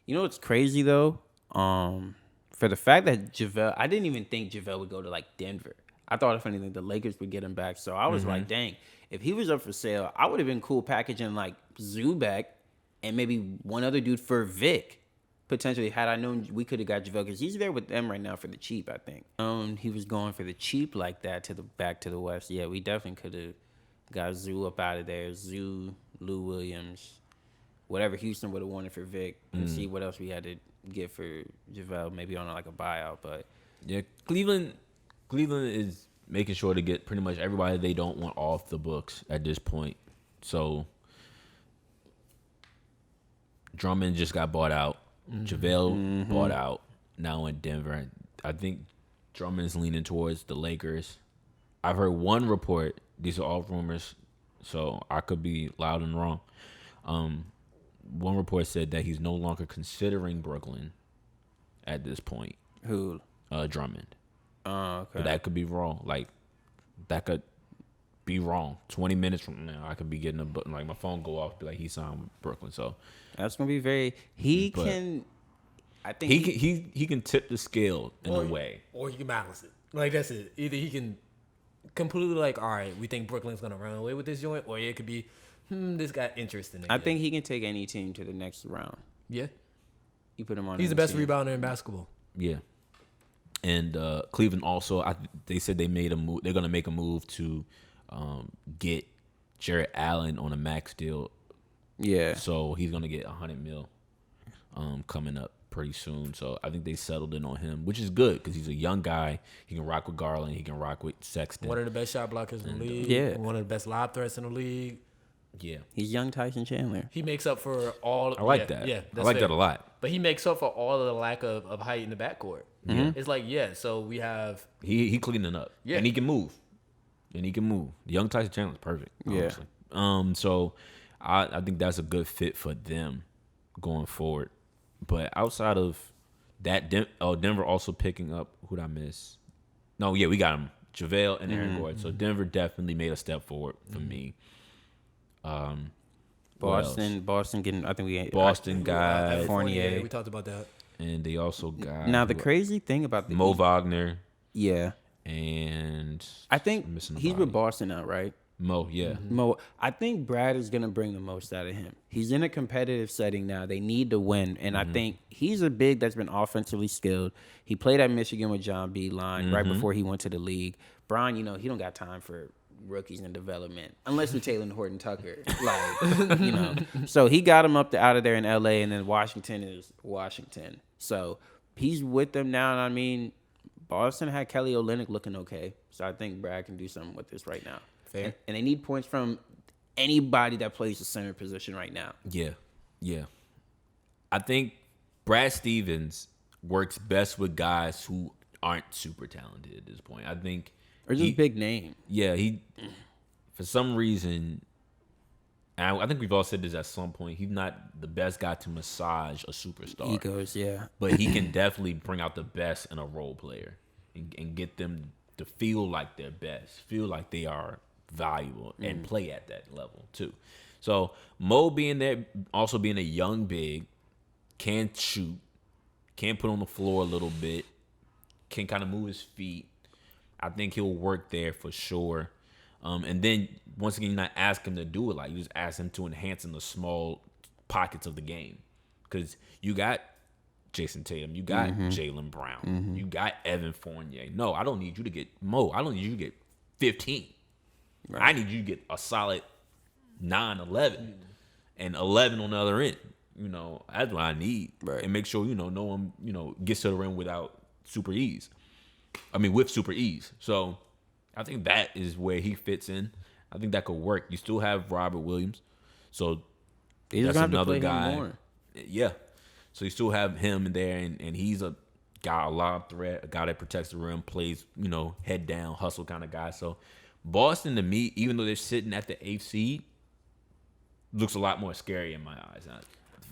You know what's crazy though? For the fact that JaVale, I didn't even think JaVale would go to like Denver. I thought if anything, the Lakers would get him back. So I was like, dang, if he was up for sale, I would have been cool packaging like Zubac and maybe one other dude for Vic. Potentially, had I known we could have got JaVale, because he's there with them right now for the cheap, I think. He was going for the cheap like that back to the West. Yeah, we definitely could have got Zoo up out of there. Zoo, Lou Williams, whatever Houston would have wanted for Vic, and see what else we had to get for JaVale, maybe on like a buyout. But Yeah, Cleveland is making sure to get pretty much everybody they don't want off the books at this point. So Drummond just got bought out. JaVale bought out. Now in Denver. I think Drummond's leaning towards the Lakers. I've heard one report. These are all rumors, so I could be loud and wrong. One report said that he's no longer considering Brooklyn at this point. who? Drummond. Oh, okay. But that could be wrong. Like, that could be wrong. 20 minutes from now, I could be getting like my phone go off, be like, he signed with Brooklyn. So That's gonna be very. He But can. I think he can tip the scale in a way. Or you can balance it. Like, that's it. Either he can completely, like, all right, we think Brooklyn's going to run away with this joint, or it could be, this got interesting. I think he can take any team to the next round. Yeah. You put him on. He's the any best team. rebounder in basketball. Yeah. And Cleveland also, they said they made a move. They're gonna make a move to get Jarrett Allen on a max deal. Yeah. So he's gonna get $100 million coming up pretty soon. So I think they settled in on him, which is good because he's a young guy. He can rock with Garland. He can rock with Sexton. One of the best shot blockers in the league. Yeah. One of the best lob threats in the league. Yeah, He's young Tyson Chandler. He makes up for all. I like that. Yeah, I that's like fair. that a lot. But he makes up for all of the lack of height in the backcourt. It's like, so we have. He cleaning up. Yeah. And he can move. Young Tyson Chandler's perfect. Yeah. Honestly. So I think that's a good fit for them going forward. But outside of Denver also picking up. Who'd I miss? No, yeah, we got him. JaVale and Aaron Gordon. So Denver definitely made a step forward for me. Boston getting. I think Boston got Fournier. We talked about that. And they also got Now the crazy thing about the Mo Wagner. Yeah. And I think he's with Boston now, right? Mo, yeah. Mo, I think Brad is going to bring the most out of him. He's in a competitive setting now. They need to win. And I think he's a big that's been offensively skilled. He played at Michigan with John Beeline right before he went to the league. Brian, you know, he don't got time for rookies in development unless with Taylor Horton Tucker. Like, you know. So he got him out of there in L.A. and then Washington is Washington. So he's with them now. And I mean, Boston had Kelly Olynyk looking okay. So I think Brad can do something with this right now. Fair. And they need points from anybody that plays the center position right now. Yeah. I think Brad Stevens works best with guys who aren't super talented at this point. I think or just big name. Yeah, he for some reason, and I think we've all said this at some point, he's not the best guy to massage a superstar. Egos, yeah. But he can definitely bring out the best in a role player and get them to feel like they're best, feel like they are valuable and play at that level too. So Mo being there, also being a young big, can shoot, can put on the floor a little bit, can kind of move his feet. I think he'll work there for sure. And then once again, you're not asking him to do it. Like you just ask him to enhance in the small pockets of the game. Because you got Jason Tatum, you got Jaylen Brown, you got Evan Fournier. No, I don't need you to get Mo. I don't need you to get 15. Right. I need you to get a solid 9, 11, and 11 on the other end. You know, that's what I need. Right. And make sure, no one, gets to the rim with super ease. So I think that is where he fits in. I think that could work. You still have Robert Williams. So that's another guy. Yeah. So you still have him in there, and he's a guy, a lob threat, a guy that protects the rim, plays, head down, hustle kind of guy. So Boston, to me, even though they're sitting at the 8th seed, looks a lot more scary in my eyes.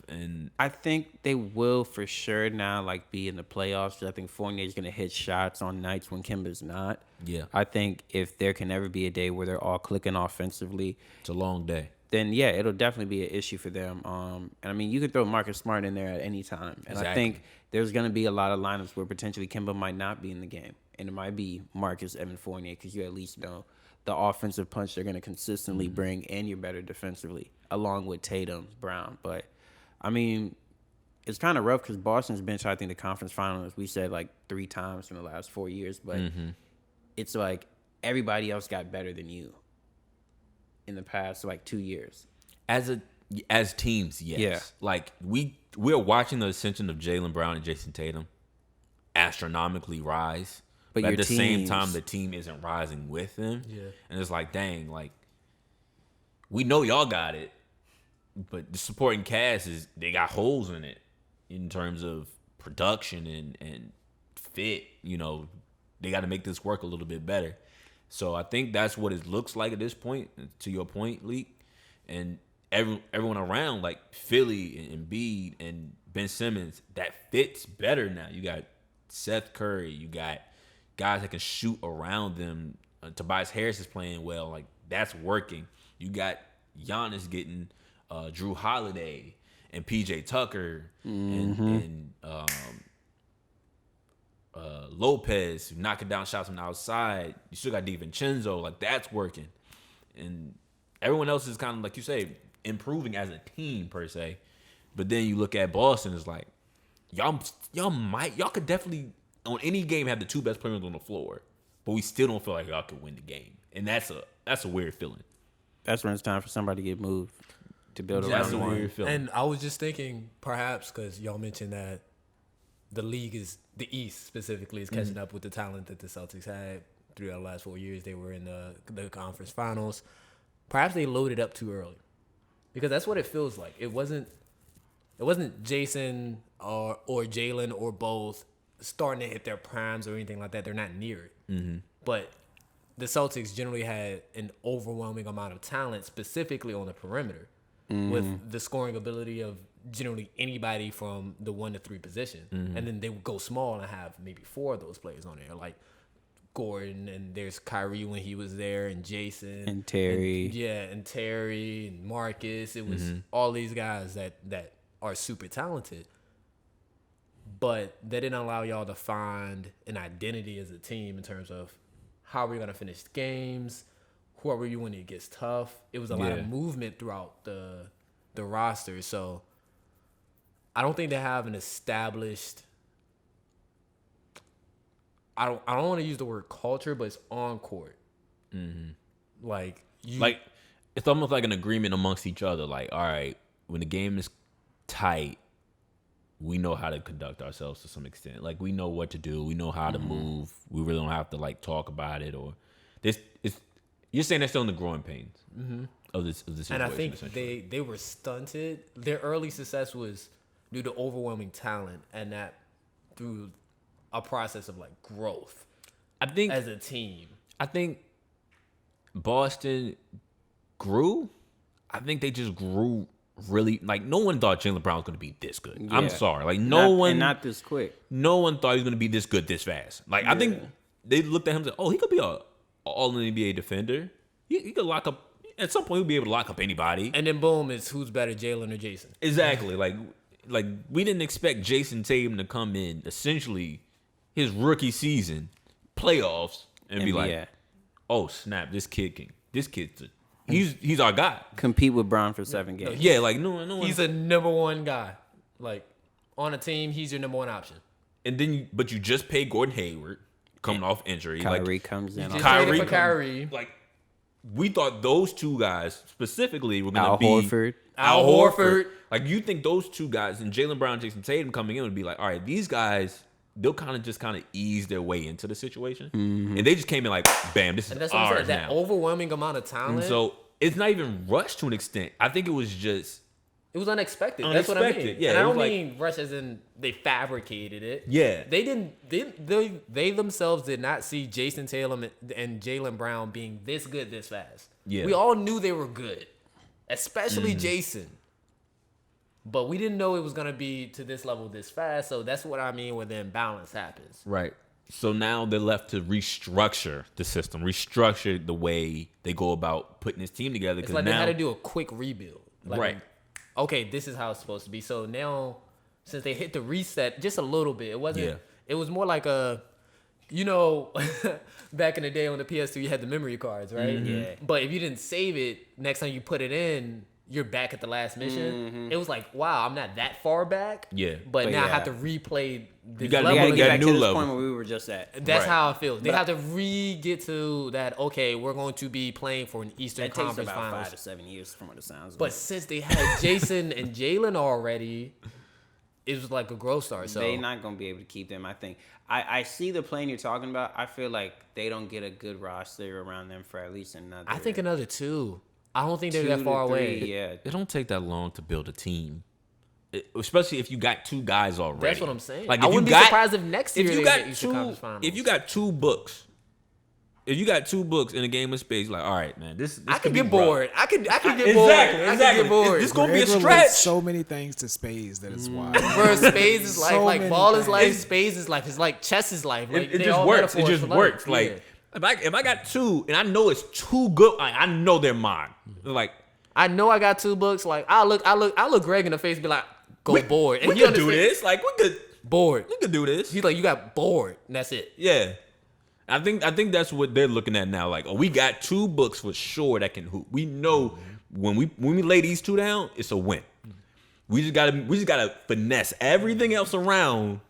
And I think they will for sure now, be in the playoffs. I think Fournier's going to hit shots on nights when Kemba's not. Yeah. I think if there can ever be a day where they're all clicking offensively, it's a long day. Then yeah, it'll definitely be an issue for them. And I mean, you could throw Marcus Smart in there at any time, and I think there's going to be a lot of lineups where potentially Kemba might not be in the game, and it might be Marcus, Evan Fournier, because you at least know the offensive punch they're going to consistently bring, and you're better defensively, along with Tatum, Brown. But I mean, it's kind of rough because Boston's been to, I think, the conference finals, we said 3 times in the last 4 years, but it's like everybody else got better than you in the past 2 years. As teams, yes. Yeah. We're watching the ascension of Jaylen Brown and Jason Tatum astronomically rise. But at the same time, the team isn't rising with them. Yeah. And it's dang, we know y'all got it, but the supporting cast they got holes in it in terms of production and fit. They got to make this work a little bit better. So I think that's what it looks like at this point, to your point, Leak. And everyone around, Philly and Embiid and Ben Simmons, that fits better now. You got Seth Curry. You got guys that can shoot around them. Tobias Harris is playing well. That's working. You got Giannis getting Drew Holiday and PJ Tucker and Lopez knocking down shots from the outside. You still got DiVincenzo. That's working. And everyone else is kind of, like you say, improving as a team per se. But then you look at Boston, it's y'all could definitely on any game have the 2 best players on the floor, but we still don't feel like y'all could win the game. And that's a weird feeling. That's when it's time for somebody to get moved to build around. That's a weird feeling. And I was just thinking, perhaps because y'all mentioned that the league the East specifically is catching up with the talent that the Celtics had through the last 4 years. They were in the conference finals. Perhaps they loaded up too early, because that's what it feels like. It wasn't Jason or Jaylen or both starting to hit their primes or anything like that. They're not near it. Mm-hmm. But the Celtics generally had an overwhelming amount of talent, specifically on the perimeter. with the scoring ability of generally anybody from the 1 to 3 position. And then they would go small and have maybe 4 of those players on there, like Gordon, and there's Kyrie when he was there, and Jason And Terry. and Terry and Marcus. It was all these guys that are super talented, but they didn't allow y'all to find an identity as a team in terms of how we're gonna finish games, who are we when it gets tough. It was a lot of movement throughout the roster, so I don't think they have an established. I don't want to use the word culture, but it's on court. Like it's almost like an agreement amongst each other. Like, all right, when the game is tight, we know how to conduct ourselves to some extent. Like, we know what to do. We know how to move. We really don't have to like talk about it or this. You're saying they're still in the growing pains of this situation. And I think they were stunted. Their early success was due to overwhelming talent, and that through a process of like growth. I think as a team, I think Boston grew. I think they just grew really. Like, no one thought Jaylen Brown was going to be this good. Yeah. I'm sorry. Like, not this quick. No one thought he was going to be this good this fast. Like, I think they looked at him and said, "Oh, he could be a all NBA defender. He could lock up at some point. He'll be able to lock up anybody." and then boom, it's who's better, Jalen or Jason? Exactly. Like we didn't expect Jason Tatum to come in essentially his rookie season playoffs and be like, "Oh snap, this kid's he's our guy." Compete with Brown for 7 games. Yeah, like no one. He's a number one guy. Like on a team, he's your number one option. And then but you just paid Gordon Hayward coming off injury. Kyrie like, comes in. Just traded for Kyrie. Like we thought those two guys specifically were going to be Al Horford. Like, you think those two guys and Jaylen Brown, Jason Tatum coming in would be like, all right, these guys, they'll kind of ease their way into the situation, and they just came in like, bam, this is And that's what I'm ours saying. now. That overwhelming amount of talent. And so it's not even rushed to an extent. I think it was just it was unexpected. That's what I mean. Yeah, and I don't like, mean rush as in they fabricated it. Yeah. They themselves did not see Jason Tatum and Jaylen Brown being this good this fast. Yeah. We all knew they were good, especially Jason. But we didn't know it was going to be to this level this fast. So that's what I mean when the imbalance happens. Right. So now they're left to restructure the system, restructure the way they go about putting this team together. It's like now, they had to do a quick rebuild. Like, right. Okay, this is how it's supposed to be. So now, since they hit the reset just a little bit, it wasn't. Yeah. It was more like back in the day on the PS2, you had the memory cards, right? Yeah. But if you didn't save it, next time you put it in, you're back at the last mission. It was like, wow, I'm not that far back. Yeah. But now I yeah. have to replay this gotta level. get Get back new to this level. point where we were just at. That's Right. how it feels. They have to get to that. Okay, we're going to be playing for an Eastern It takes Conference about Finals. 5 to 7 years from what it sounds But like. since they had Jason and Jalen already, it was like a growth start. So They're not going to be able to keep them. I think I see the plan you're talking about. I feel like they don't get a good roster around them for at least another. I think another 2. I don't think they're 2 that to far 3, away. Yeah. It don't take that long to build a team, especially if you got 2 guys already. That's what I'm saying. Like, I if wouldn't you be got, surprised if next year if you they got get Eastern Conference Finals. if you got 2 books, in a game of space, like, all right, man, this I could could be get rough. bored. I could get Exactly, bored. I could exactly. get bored. This gonna be a Greg stretch. relates so many things to Spades that it's wild. Bro, Spades is life. So Like many ball is things. life. Spades is life. It's like chess is life. Like, It they just all works. It metaphors just for life. works. Yeah. Like, if I got 2 and I know it's 2 good, like, I know they're mine. Like, I know I got 2 books. Like I look Greg in the face and be like, go bored. And we you could do understand- this. Like, we Bored. could do this. He's like, you got bored. And that's it. Yeah. I think that's what they're looking at now. Like, oh, we got 2 books for sure that can hoop. We know when we lay these 2 down, it's a win. We just gotta finesse everything else around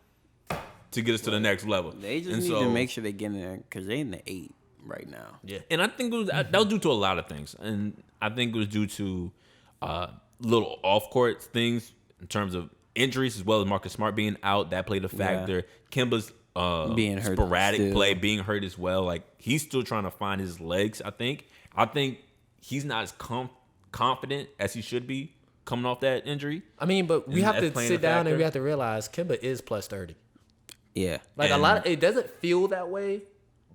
to get us to the next level. They just And need so- to make sure they get in there because they in the 8 right now. Yeah. And I think that was due to a lot of things, and I think it was due to little off court things in terms of injuries as well as Marcus Smart being out. That played a factor. Kemba's Being hurt sporadic still. play, being hurt as well. Like, he's still trying to find his legs. I think he's not as confident as he should be coming off that injury. I mean, but we And have that's to playing sit a down factor. and we have to realize Kemba is plus 30. Yeah. Like And- it doesn't feel that way,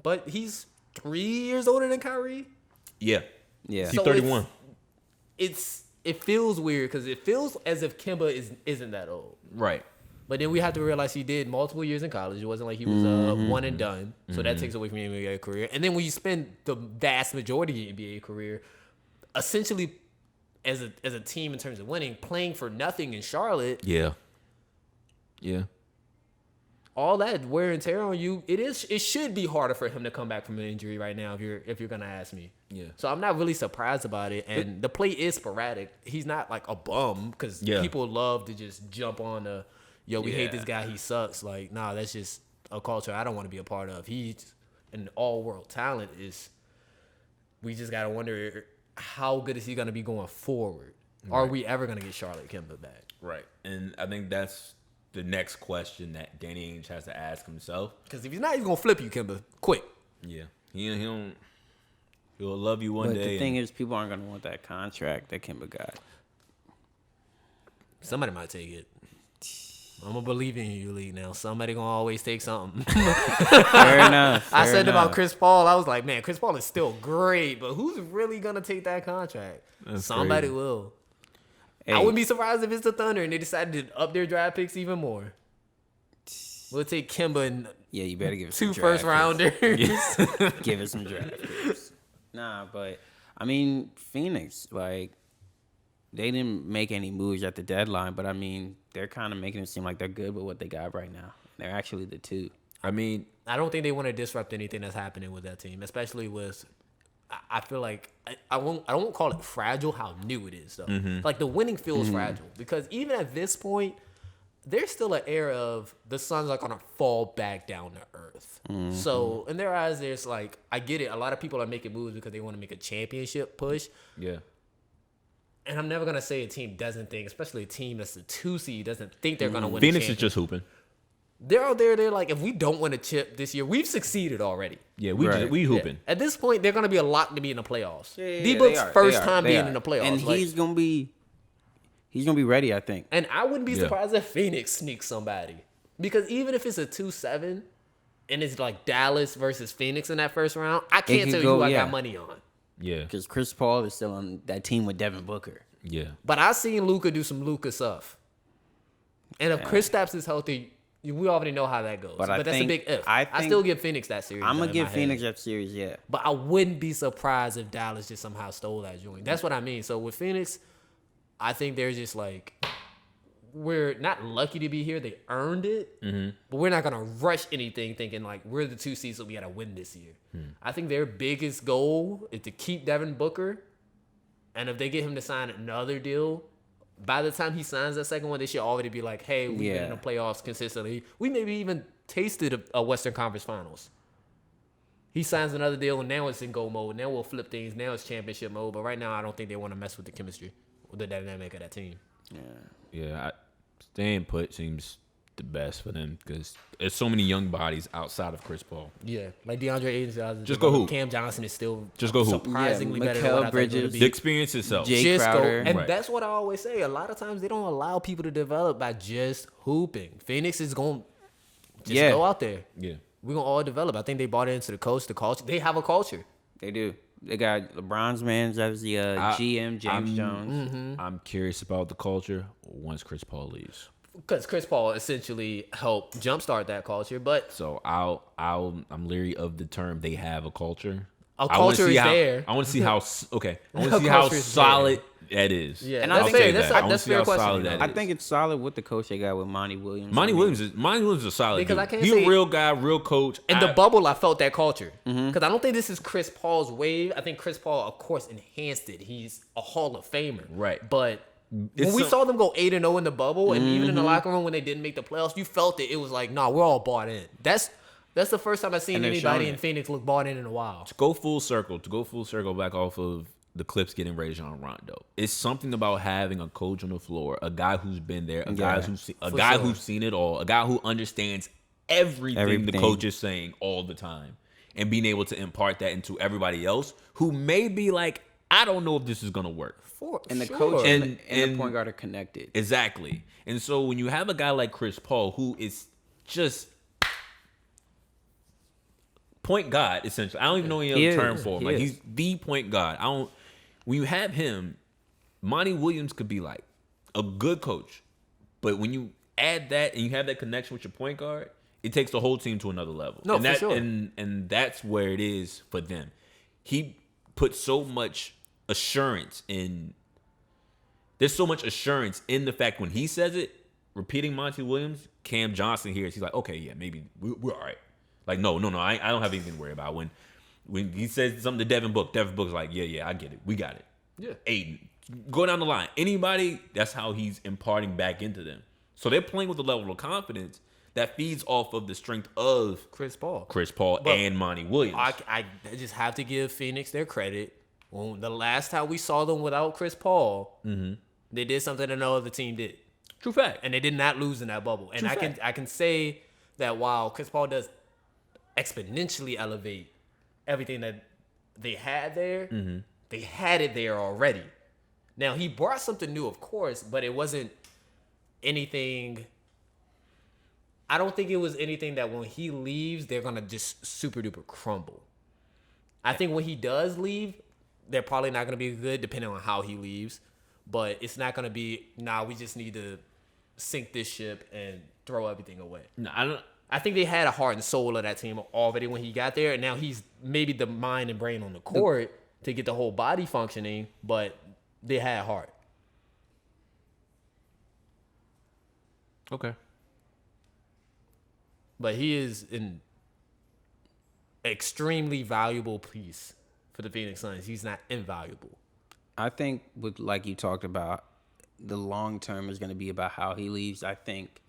but he's 3 years older than Kyrie. Yeah, Yeah. he's So 31. It's it feels weird because it feels as if Kemba isn't that old. Right. But then we have to realize he did multiple years in college. It wasn't like he was one and done. So that takes away from your NBA career. And then when you spend the vast majority of your NBA career, essentially as a team in terms of winning, playing for nothing in Charlotte. Yeah. Yeah. All that wear and tear on you, it should be harder for him to come back from an injury right now if you're gonna ask me. Yeah. So I'm not really surprised about it, and the play is sporadic. He's not like a bum because people love to just jump on the we hate this guy, he sucks. Like, nah, that's just a culture I don't want to be a part of. He's an all-world talent. We just gotta wonder how good is he gonna be going forward. Right. Are we ever gonna get Charlotte Kemba back? Right, and I think that's the next question that Danny Ainge has to ask himself. Because if he's not, he's gonna flip you, Kemba, quick. Yeah, he'll love you one day. But the thing is, people aren't gonna want that contract that Kemba got. Somebody might take it. I'm gonna believe in you, league now. Somebody gonna always take something. Fair enough. I said about Chris Paul, I was like, man, Chris Paul is still great, but who's really gonna take that contract? Somebody will. Hey. I wouldn't be surprised if it's the Thunder and they decided to up their draft picks even more. We'll take Kemba and you better give us 2 first rounders. Give us some draft picks. Nah, but I mean, Phoenix, like, they didn't make any moves at the deadline, but I mean, they're kind of making it seem like they're good with what they got right now. They're actually the 2. I mean, I don't think they want to disrupt anything that's happening with that team, especially with. I feel like I won't call it fragile how new it is though. Like the winning feels fragile because even at this point, there's still an era of the Suns are gonna fall back down to earth. So in their eyes, there's like I get it. A lot of people are making moves because they want to make a championship push. Yeah. And I'm never gonna say a team doesn't think, especially a team that's the 2 seed, doesn't think they're gonna win. Phoenix is just hooping. They're out there. They're like, if we don't win a chip this year, we've succeeded already. Yeah, we hooping. Yeah. At this point, they're gonna be a lock to be in the playoffs. D-Book's first time being in the playoffs, and he's gonna be ready, I think. And I wouldn't be surprised if Phoenix sneaks somebody because even if it's a 2-7 and it's like Dallas versus Phoenix in that first round, I can't tell you who I got money on. Yeah, because Chris Paul is still on that team with Devin Booker. Yeah, but I seen Luka do some Luka stuff, and if Kristaps is healthy. We already know how that goes. But that's a big if. I still give Phoenix that series. I'm going to give Phoenix that series, yeah. But I wouldn't be surprised if Dallas just somehow stole that joint. That's what I mean. So with Phoenix, I think they're just like, we're not lucky to be here. They earned it. But we're not going to rush anything thinking like, we're the 2 seeds, so we got to win this year. I think their biggest goal is to keep Devin Booker. And if they get him to sign another deal, by the time he signs that second one, they should already be like, hey, we've been in the playoffs consistently. We maybe even tasted a Western Conference Finals. He signs another deal, and now it's in go mode. Now we'll flip things. Now it's championship mode. But right now, I don't think they want to mess with the chemistry or the dynamic of that team. Yeah. Staying put seems the best for them because there's so many young bodies outside of Chris Paul. Yeah, like DeAndre Ayton. Just go hoop. Cam Johnson is still surprisingly better than what Bridges. The experience itself. Jay Crowder. And that's what I always say. A lot of times they don't allow people to develop by just hooping. Phoenix is going to just go out there. Yeah. We're going to all develop. I think they bought into the coach, the culture. They have a culture. They do. They got LeBron's man as the GM, James Jones. I'm curious about the culture once Chris Paul leaves. Because Chris Paul essentially helped jumpstart that culture, but so I'm leery of the term. They have a culture. A culture is there. I want to see how solid that is. Yeah, and I think that's fair question. I think it's solid with the coach they got with Monty Williams. Monty Williams is a solid because dude. I can't He's a real guy, real coach. In the bubble, I felt that culture because I don't think this is Chris Paul's wave. I think Chris Paul, of course, enhanced it. He's a Hall of Famer, right? But when we saw them go 8-0 in the bubble, and even in the locker room when they didn't make the playoffs, you felt it. It was like, nah, we're all bought in. That's the first time I've seen anybody in Phoenix look bought in a while. To go full circle back off of the Clips getting Rajon Rondo. It's something about having a coach on the floor, a guy who's been there, a guy who's seen it all, a guy who understands everything the coach is saying all the time, and being able to impart that into everybody else who may be like, I don't know if this is gonna work. And the coach and the point guard are connected. Exactly. And so when you have a guy like Chris Paul, who is just point guard, essentially. I don't even know any other term for him. Like, he's the point guard. When you have him, Monty Williams could be like a good coach, but when you add that and you have that connection with your point guard, it takes the whole team to another level. No, and for sure. And that's where it is for them. He put so much assurance in. There's so much assurance in the fact when he says it, repeating Monty Williams, Cam Johnson hears, he's like, okay, yeah, maybe we're all right. Like, no, I don't have anything to worry about. When he says something to Devin Book's like, yeah, I get it. We got it. Yeah. Aiden, go down the line. Anybody, that's how he's imparting back into them. So they're playing with a level of confidence that feeds off of the strength of Chris Paul and Monty Williams. I just have to give Phoenix their credit. When the last time we saw them without Chris Paul, they did something that no other team did. True fact. And they did not lose in that bubble. And I can say that while Chris Paul does exponentially elevate everything that they had there, they had it there already. Now, he brought something new, of course, but it wasn't anything. I don't think it was anything that when he leaves, they're going to just super duper crumble. I think when he does leave, they're probably not going to be good depending on how he leaves. But it's not going to be, we just need to sink this ship and throw everything away. No, I think they had a heart and soul of that team already when he got there. And now he's maybe the mind and brain on the court to get the whole body functioning, but they had heart. Okay. But he is an extremely valuable piece for the Phoenix Suns. He's not invaluable. I think with like you talked about, the long term is going to be about how he leaves. I think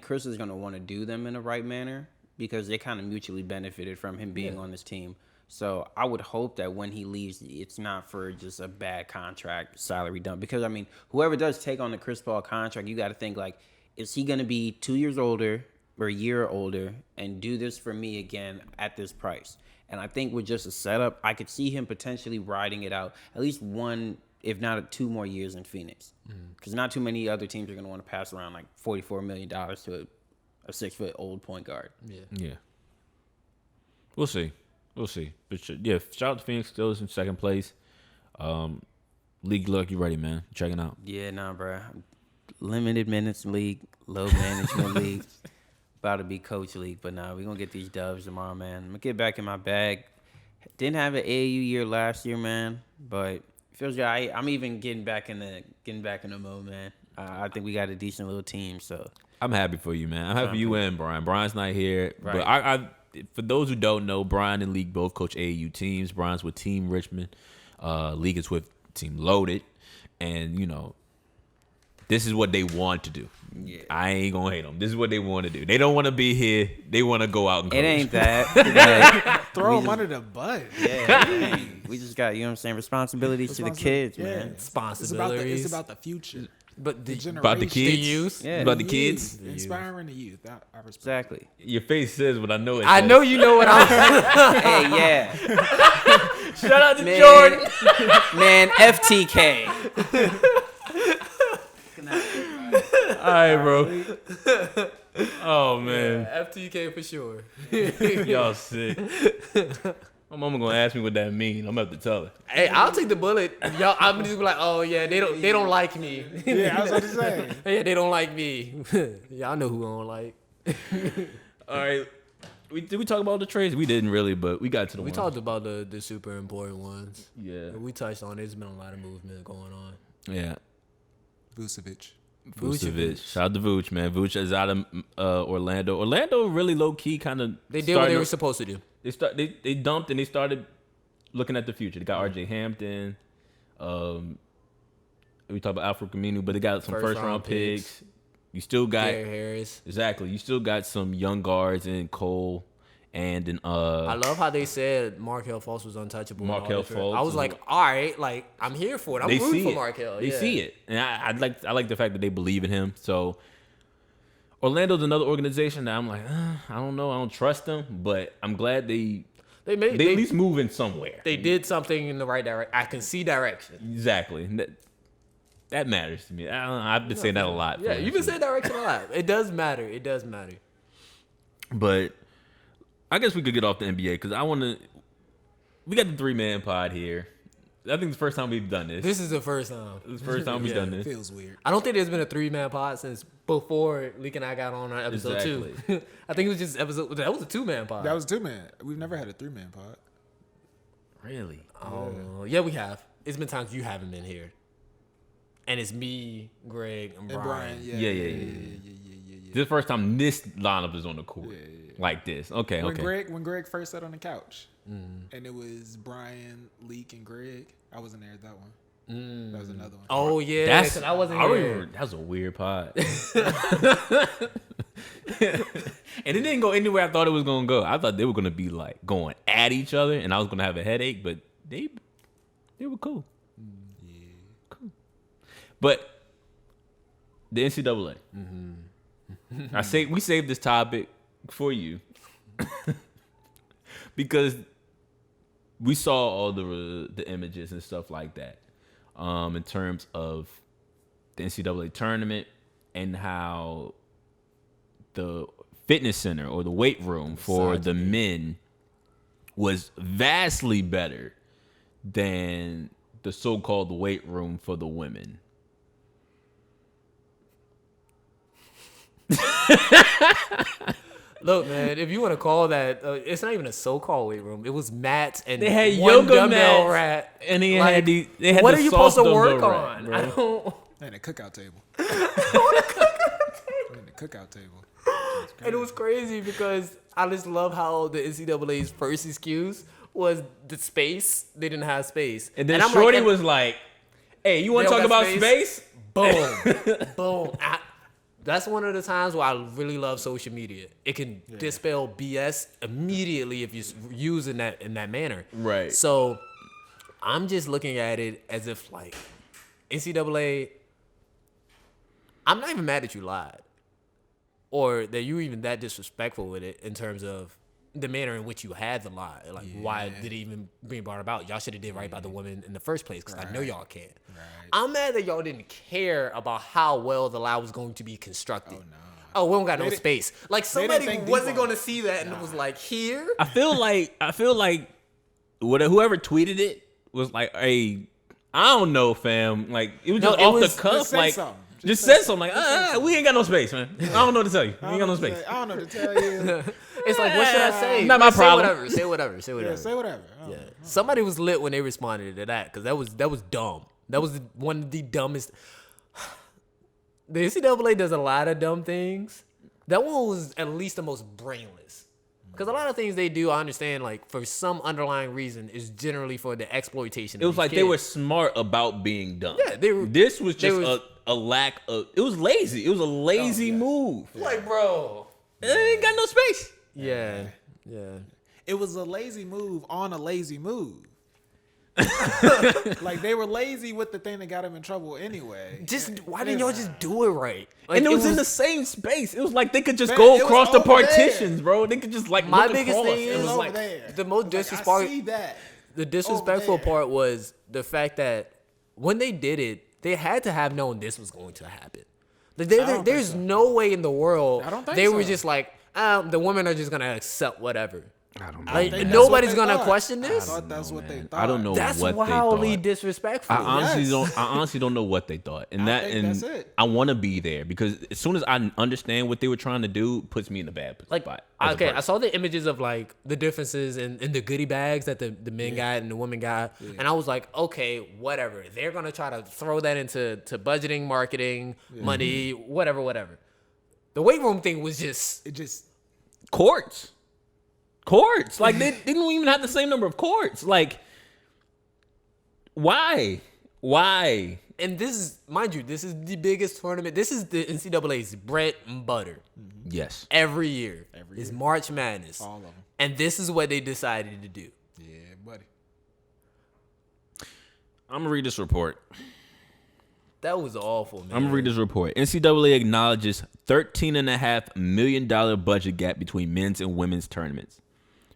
Chris is going to want to do them in the right manner because they kind of mutually benefited from him being on this team. So I would hope that when he leaves, it's not for just a bad contract, salary dump. Because, I mean, whoever does take on the Chris Paul contract, you got to think, like, is he going to be 2 years older or a year older and do this for me again at this price? And I think with just a setup, I could see him potentially riding it out at least one, if not 2 more years in Phoenix. Because not too many other teams are going to want to pass around like $44 million to a 6-foot-old point guard. Yeah. We'll see. But yeah, shout out to Phoenix. Still is in second place. League luck, you ready, man? Checking out. Yeah, bro. Limited minutes league, low management league. About to be coach league, but we're going to get these dubs tomorrow, man. I'm going to get back in my bag. Didn't have an AAU year last year, man, but it feels good. I'm even getting back in the mode, man. I think we got a decent little team, so. I'm happy for you, man. I'm happy for you and Brian. Brian's not here, right. But I for those who don't know, Brian and League both coach AAU teams. Brian's with Team Richmond. League is with Team Loaded, and this is what they want to do. Yeah. I ain't gonna hate them. This is what they want to do. They don't want to be here. They want to go out and coach. It ain't that. Throw them under the bus. Yeah. We just got, responsibilities to the kids, man. Responsibilities. It's about the future. But the generation. About the kids. The youth. Yeah. About the kids. Inspiring the youth. I respect Exactly. Your face says what I know it says. I know you know what I'm saying. Hey, yeah. Shout out to Jordan. Man, FTK. All right, bro. Oh, man. Yeah, FTK for sure. Y'all sick. My mama gonna ask me what that means. I'm gonna have to tell her. Hey, I'll take the bullet. Y'all, I'm just be like, oh yeah, they don't like me. Yeah, I was about to say. Yeah, they don't like me. Y'all know who I don't like. All right. Did we talk about the trades? We didn't really, but we got to the We ones. talked about the super important ones. Yeah. We touched on it. There's been a lot of movement going on. Yeah. Vucevic. Shout out to Vooch, man. Vooch is out of Orlando. Orlando really low key kind of. They did what they were supposed to do. They dumped and they started looking at the future. They got R.J. Hampton. We talked about Alfred Camino, but they got some first round picks. You still got Gary Harris. Exactly. You still got some young guards in Cole and in I love how they said Markelle Fultz was untouchable. Markelle Fultz. I was like, all right, like I'm here for it. I'm rooting for Markelle. They see it, and I like the fact that they believe in him. So Orlando's another organization that I'm like, I don't know, I don't trust them, but I'm glad they at least moving somewhere. They did something in the right direction. I can see direction. Exactly. That matters to me. I've been saying that a lot. Yeah, you've been saying direction a lot. It does matter. But I guess we could get off the NBA because we got the 3-man pod here. I think it's the first time we've done this. This is the first time. It's the first time we've done It this. feels weird. I don't think there's been a 3-man pod since before Leak and I got on our episode 2. I think it was just episode. That was a 2-man pod. That was 2-man. We've never had a 3-man pod. Really? Oh, yeah, we have. It's been times you haven't been here. And it's me, Greg, and Brian. Yeah. This is the first time this lineup is on the court. Like this. Okay, When Greg first sat on the couch, and it was Brian, Leak, and Greg, I wasn't there at that one. That was another one. Oh, yeah, because I wasn't here. Remember, that was a weird pod. And it didn't go anywhere I thought it was going to go. I thought they were going to be like going at each other, and I was going to have a headache, but they were cool. Yeah. Cool. But the NCAA. We saved this topic for you because we saw all the images and stuff like that in terms of the NCAA tournament and how the fitness center or the weight room for the men was vastly better than the so-called weight room for the women. Look, man, if you want to call that, it's not even a so-called weight room. It was mats and they had one yoga dumbbell mats, rack. and they had what the are you supposed to soft work dumbbell on? rack, I don't. And a cookout table. And a cookout table. And it was crazy because I just love how the NCAA's first excuse was the space. They didn't have space. And then I'm Shorty like, was like, "Hey, you want to They talk don't about got space?" Boom. Boom. That's one of the times where I really love social media. It can dispel BS immediately if you're using that in that manner. Right. So I'm just looking at it as if like NCAA, I'm not even mad that you lied or that you were even that disrespectful with it in terms of the manner in which you had the lie. Like, why did it even be brought about? Y'all should have did right by the women in the first place because I know y'all can. Right. I'm mad that y'all didn't care about how well the lie was going to be constructed. Oh, no. Oh, we don't got no space. Like, somebody wasn't going to see that and it was like, here? I feel like whoever tweeted it was like, "Hey, I don't know, fam." Like, it was just off the cuff. Like, just said something like, "We ain't got no space, man. I don't know what to tell you. We ain't got no space." I don't know what to tell you. It's like, what should I say? Not my problem. Say whatever. Yeah, say whatever. Yeah. Somebody was lit when they responded to that because that was dumb. That was one of the dumbest. The NCAA does a lot of dumb things. That one was at least the most brainless. Because a lot of things they do, I understand, like, for some underlying reason, is generally for the exploitation. It was like they were smart about being dumb. Yeah, this was just a lack of. It was lazy. It was a lazy move. like, bro, it ain't got no space. Yeah. It was a lazy move on a lazy move. Like, they were lazy with the thing that got him in trouble anyway. Why didn't y'all just do it right? Like, And it was in the same space. It was like they could just go across the partitions, bro. They could just like My look biggest across. thing It is, was like the most disrespectful. I see that. The disrespectful part was the fact that when they did it, they had to have known this was going to happen. Like, there's no way in the world they were just like, the women are just gonna accept whatever. I don't know. Like, nobody's gonna question this. I thought that's what they thought. I don't know That's what wildly they thought. disrespectful. I honestly don't know what they thought, and that's it. I want to be there because as soon as I understand what they were trying to do, it puts me in a bad spot. Okay, I saw the images of like the differences in the goodie bags that the men got and the women got, and I was like, okay, whatever. They're gonna try to throw that into budgeting, marketing, money, whatever. The weight room thing was just courts. Like, they didn't even have the same number of courts. Like, why? And this is, mind you, this is the biggest tournament. This is the NCAA's bread and butter. Yes. Every year. It's March Madness. All of them. And this is what they decided to do. Yeah, buddy. I'm gonna read this report. That was awful, man. I'm gonna read this report. NCAA acknowledges $13.5 million budget gap between men's and women's tournaments.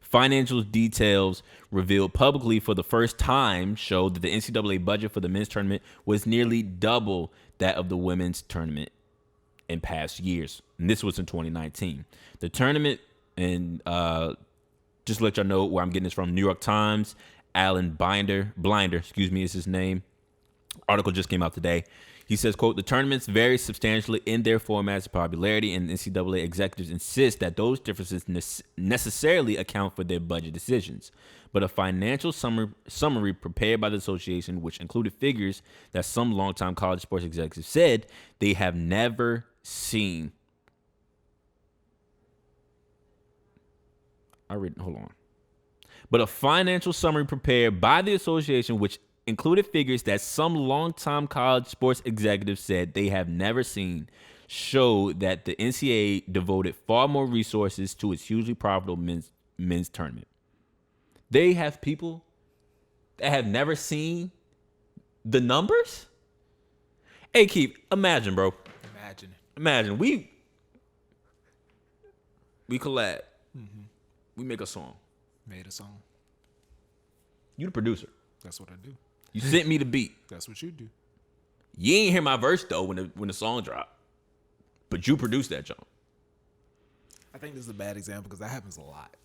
Financial details revealed publicly for the first time showed that the NCAA budget for the men's tournament was nearly double that of the women's tournament in past years. And this was in 2019. The tournament, and just to let y'all know where I'm getting this from, New York Times, Alan Blinder, is his name. Article just came out today. He says, quote, the tournaments vary substantially in their formats and popularity, and NCAA executives insist that those differences necessarily account for their budget decisions. But a financial summary prepared by the association, which included figures that some longtime college sports executives said they have never seen. Hold on. But a financial summary prepared by the association, which included figures that some longtime college sports executives said they have never seen, showed that the NCAA devoted far more resources to its hugely profitable men's tournament. They have people that have never seen the numbers? Hey, Keith, imagine, bro. Imagine. We collab. Mm-hmm. We make a song. Made a song. You the producer. That's what I do. You sent me the beat. That's what you do. You ain't hear my verse though when the song dropped, but you produced that song. I think this is a bad example because that happens a lot.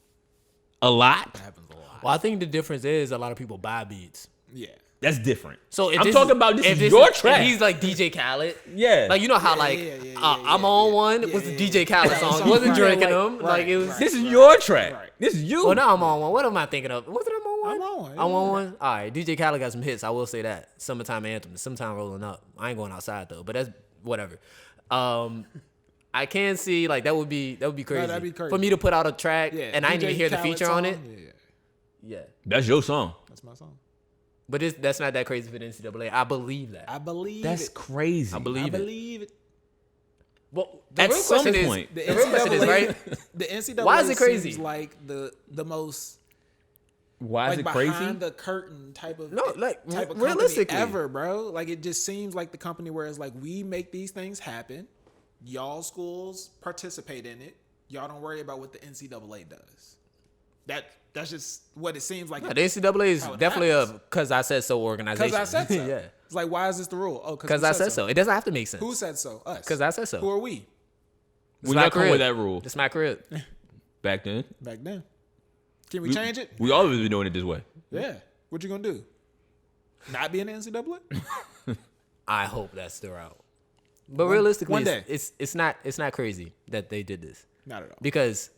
A lot? That happens a lot. Well, I think the difference is a lot of people buy beats. Yeah. That's different. So if I'm talking about this is your track. He's like DJ Khaled. Yeah. Like, you know how I'm on one was the DJ Khaled song. It wasn't Drake and them. Like it was. This is your track. Right. This is you. Well, now I'm on one. What am I thinking of? Was it I'm on one? I'm on one. I'm on one. All right. DJ Khaled got some hits. I will say that. Summertime Anthem. Sometime Rolling Up. I ain't going outside though. But that's whatever. I can see like that would be crazy. No, that'd be crazy. For me to put out a track and I didn't even hear the Khaled feature song? on it. Yeah. That's your song. That's my song. But that's not that crazy for the NCAA. I believe that. I believe That's it. crazy. I believe it. Well, The at real some question point, the real question is, right? The NCAA Why is it crazy? seems like the most why is like it crazy? behind the curtain type of company realistically ever, bro. Like it just seems like the company where it's like we make these things happen. Y'all schools participate in it. Y'all don't worry about what the NCAA does. That's just what it seems like. No, the NCAA is definitely a because I said so organization. Because I said so. Yeah. It's like, why is this the rule? Oh, because I said so. It doesn't have to make sense. Who said so? Us. Because I said so. Who are we? We not come with that rule. It's my crib. Back then. Can we change it? We always been doing it this way. Yeah. What you gonna do? Not be in the NCAA? I hope that's the route. But realistically, one day. it's not crazy that they did this. Not at all. Because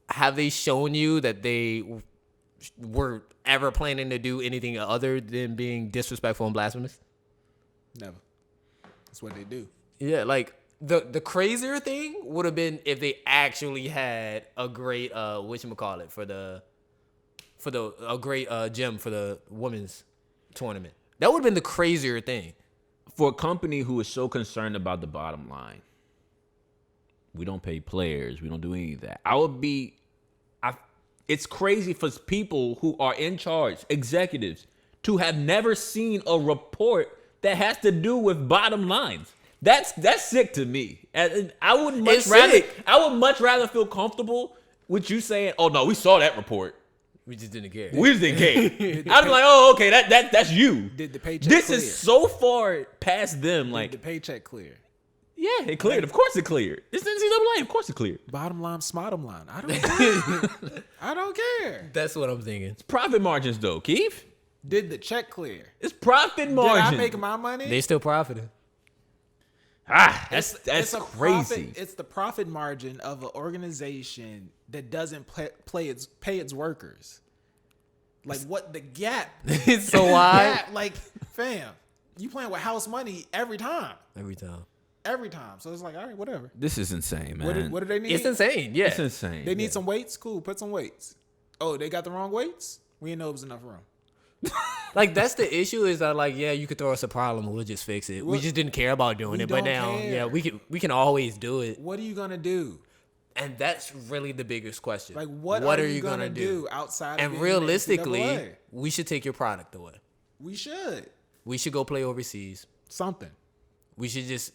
have they shown you that they were ever planning to do anything other than being disrespectful and blasphemous? Never. That's what they do. Yeah, like the crazier thing would have been if they actually had a great whatchamacallit for a great gym for the women's tournament. That would have been the crazier thing. For a company who is so concerned about the bottom line, we don't pay players. We don't do any of that. It's crazy for people who are in charge, executives, to have never seen a report that has to do with bottom lines. That's sick to me. And I would much rather feel comfortable with you saying, "Oh no, we saw that report. We just didn't care." We just didn't care." I'd be like, "Oh, okay, that's you." Did the paycheck This clear? is so far past them. Like Did the paycheck clear? Yeah, it cleared. Of course it cleared. It's the NCAA. Of course it cleared. Bottom line, smartum line. I don't care. I don't care. That's what I'm thinking. It's profit margins, though, Keith. Did the check clear? It's profit margins. Did I make my money? They still profiting. That's it's crazy. It's the profit margin of an organization that doesn't pay its workers. Like what the gap? It's so wide. Like, fam, you playing with house money every time. Every time. So it's like, all right, whatever. This is insane, man. What do they need? It's insane. Yeah. It's insane. They need some weights? Cool, put some weights. Oh, they got the wrong weights? We didn't know it was enough room. Like, that's the issue is that, like, yeah, you could throw us a problem and we'll just fix it. We just didn't care about doing it. But now, care. yeah, we can always do it. What are you going to do? And that's really the biggest question. Like, what are you going to do outside of and realistically, we should take your product away. We should. We should go play overseas. Something. We should just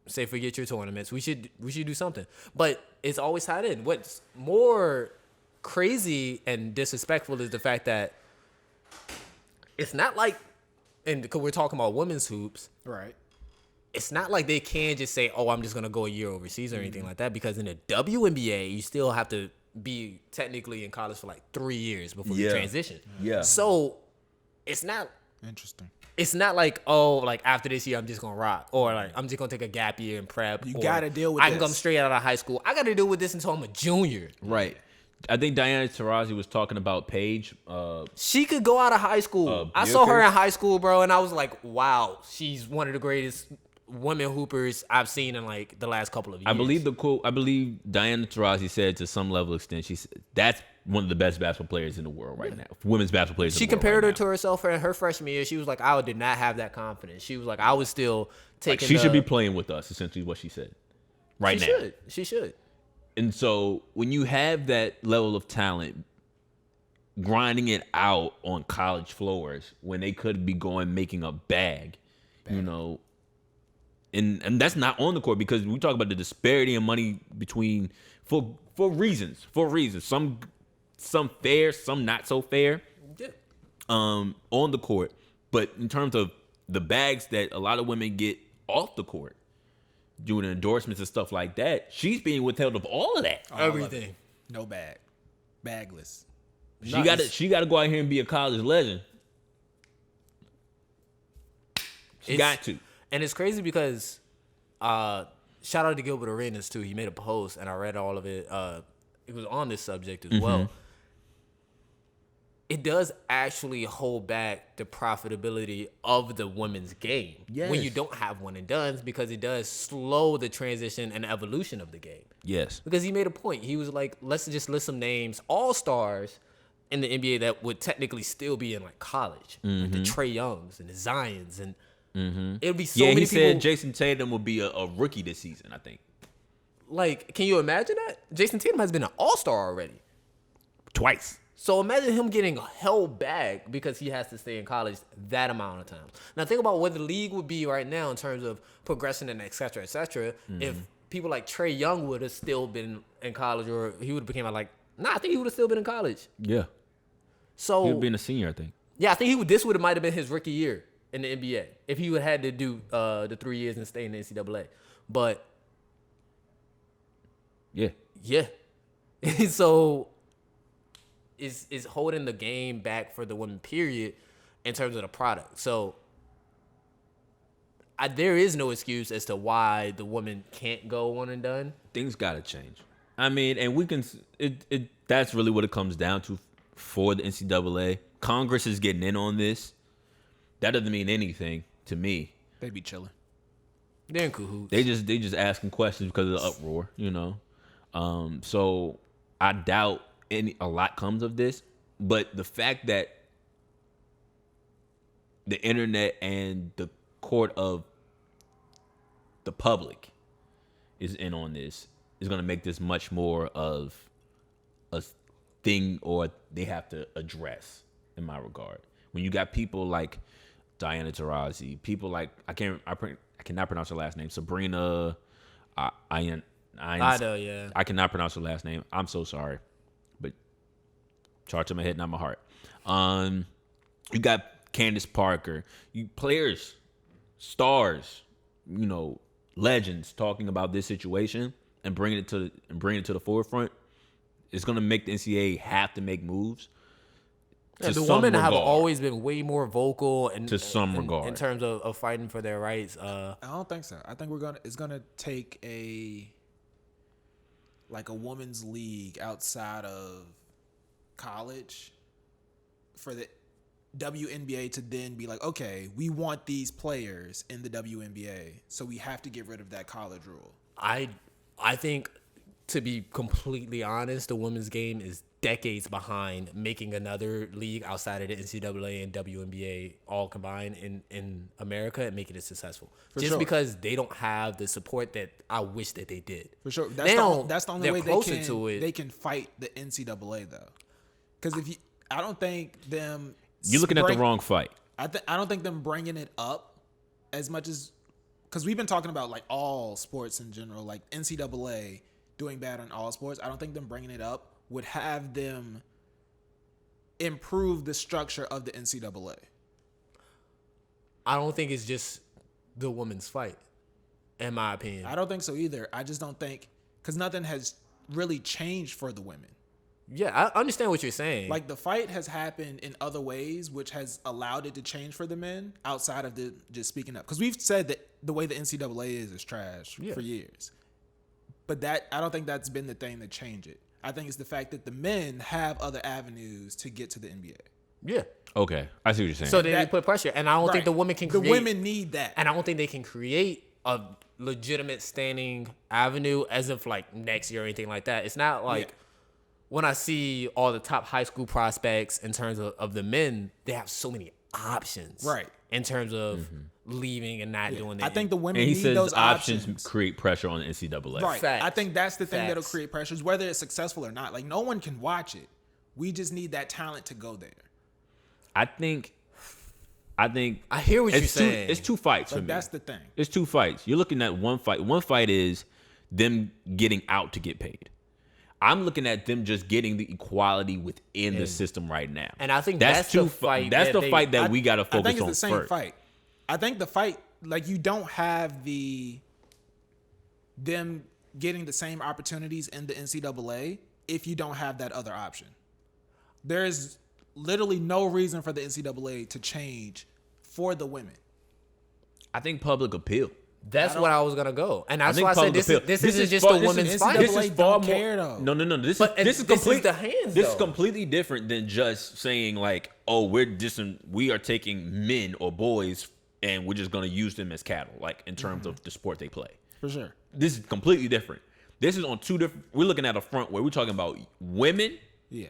say forget your tournaments. We should do something. But it's always tied in. What's more crazy and disrespectful is the fact that it's not like, and because we're talking about women's hoops, right? It's not like they can just say, "Oh, I'm just gonna go a year overseas" or anything like that. Because in the WNBA, you still have to be technically in college for like 3 years before Yeah. you transition. Yeah. So it's not Interesting. it's not like, oh, like after this year I'm just gonna rock, or like I'm just gonna take a gap year and prep. You or gotta deal with I can this. come straight out of high school. I gotta deal with this until I'm a junior. Right. I think Diana Taurasi was talking about Paige. She could go out of high school. I saw her in high school, bro, and I was like, wow, she's one of the greatest women hoopers I've seen in like the last couple of years. I believe the quote. I believe Diana Taurasi said to some level extent, she said that's one of the best basketball players in the world right now. Women's basketball players. She in the world compared right her now. to herself in her freshman year. She was like, I did not have that confidence. She was like, I was still Like, taking. she should be playing with us. Essentially, what she said. Right she now. should. She should. And so when you have that level of talent, grinding it out on college floors when they could be going making a bag. You know, and that's not on the court, because we talk about the disparity in money between for reasons. Some fair, some not so fair. Yeah. On the court, but in terms of the bags that a lot of women get off the court, doing endorsements and stuff like that, she's being withheld of all of that. Everything. No bag. Bagless. She got to go out here and be a college legend. She got to. And it's crazy because shout out to Gilbert Arenas too. He made a post and I read all of it. It was on this subject as well. It does actually hold back the profitability of the women's game when you Yes. don't have one and dones, because it does slow the transition and evolution of the game. Yes. Because he made a point. He was like, let's just list some names, all-stars in the NBA that would technically still be in like college. Like the Trey Youngs and the Zions, and it would be so many he people. said Jason Tatum will be a rookie this season, I think. Like, can you imagine that? Jason Tatum has been an all-star already. Twice. So imagine him getting held back because he has to stay in college that amount of time. Now think about what the league would be right now in terms of progression and et cetera, if people like Trey Young would have still been in college, or he would have became like, I think he would have still been in college. Yeah. So He would be a senior, I think. yeah, I think this would have might have been his rookie year in the NBA if he would have had to do the 3 years and stay in the NCAA. But Yeah. yeah, so is holding the game back for the women, period, in terms of the product. So there is no excuse as to why the woman can't go one and done. Things got to change. I mean, and we can. That's really what it comes down to for the NCAA. Congress is getting in on this. That doesn't mean anything to me. They be chilling. They're in cahoots. They just asking questions because of the uproar, you know. So I doubt a lot comes of this, but the fact that the internet and the court of the public is in on this is going to make this much more of a thing, or they have to address, in my regard. When you got people like Diana Taurasi, people like I cannot pronounce her last name, Sabrina yeah. I cannot pronounce her last name. I'm so sorry, but charge to my head, not my heart. You got Candace Parker, you players, stars, you know, legends talking about this situation and bringing it to the forefront. It's gonna make the NCAA have to make moves. Yeah, the women have always been way more vocal and To some regard. in terms of fighting for their rights. I don't think so. I think it's gonna take a women's league outside of college for the WNBA to then be like, okay, we want these players in the WNBA, so we have to get rid of that college rule. I think, to be completely honest, the women's game is decades behind making another league outside of the NCAA and WNBA all combined in America and making it successsul. sure. Because they don't have the support that I wish that they did. For sure. Now, That's the only they're way closer to it. they can fight the NCAA though. Because I don't think them. You're looking at the wrong fight. I don't think them bringing it up as much as, because we've been talking about like all sports in general, like NCAA doing bad on all sports. I don't think them bringing it up would have them improve the structure of the NCAA. I don't think it's just the women's fight, in my opinion. I don't think so either. I just don't think, because nothing has really changed for the women. Yeah, I understand what you're saying. Like, the fight has happened in other ways, which has allowed it to change for the men outside of the just speaking up. Because we've said that the way the NCAA is trash for years. But I don't think that's been the thing to change it. I think it's the fact that the men have other avenues to get to the NBA. Yeah. Okay, I see what you're saying. So they put pressure, and I don't think the women can create. The women need that, and I don't think they can create a legitimate standing avenue as of like next year or anything like that. It's not like when I see all the top high school prospects in terms of the men, they have so many options, right? In terms of leaving and not doing that. I think the women and he need says those options create pressure on the NCAA. Right. Facts. I think that's the thing that'll Facts. create pressures, whether it's successful or not. Like, no one can watch it. We just need that talent to go there. I think I hear what you're it's saying. It's two fights for Like, me. that's the thing. It's two fights. You're looking at one fight. One fight is them getting out to get paid. I'm looking at them just getting the equality within the system right now. And I think that's the fight That's that the fight that we got to focus on I think it's the same first. fight. I think the fight, like, you don't have them getting the same opportunities in the NCAA if you don't have that other option. There's literally no reason for the NCAA to change for the women. I think public appeal. That's what I was gonna go, and that's think why I said public appeal. this This isn't is just far- a this women's is- fight. This NCAA is far don't more. care, though. No. This But is this is complete. the hands, This is though. completely different than just saying like, oh, we are taking men or boys and we're just gonna use them as cattle, like in terms of the sport they play. For sure. This is completely different. This is on two different. We're looking at a front where we're talking about women Yeah.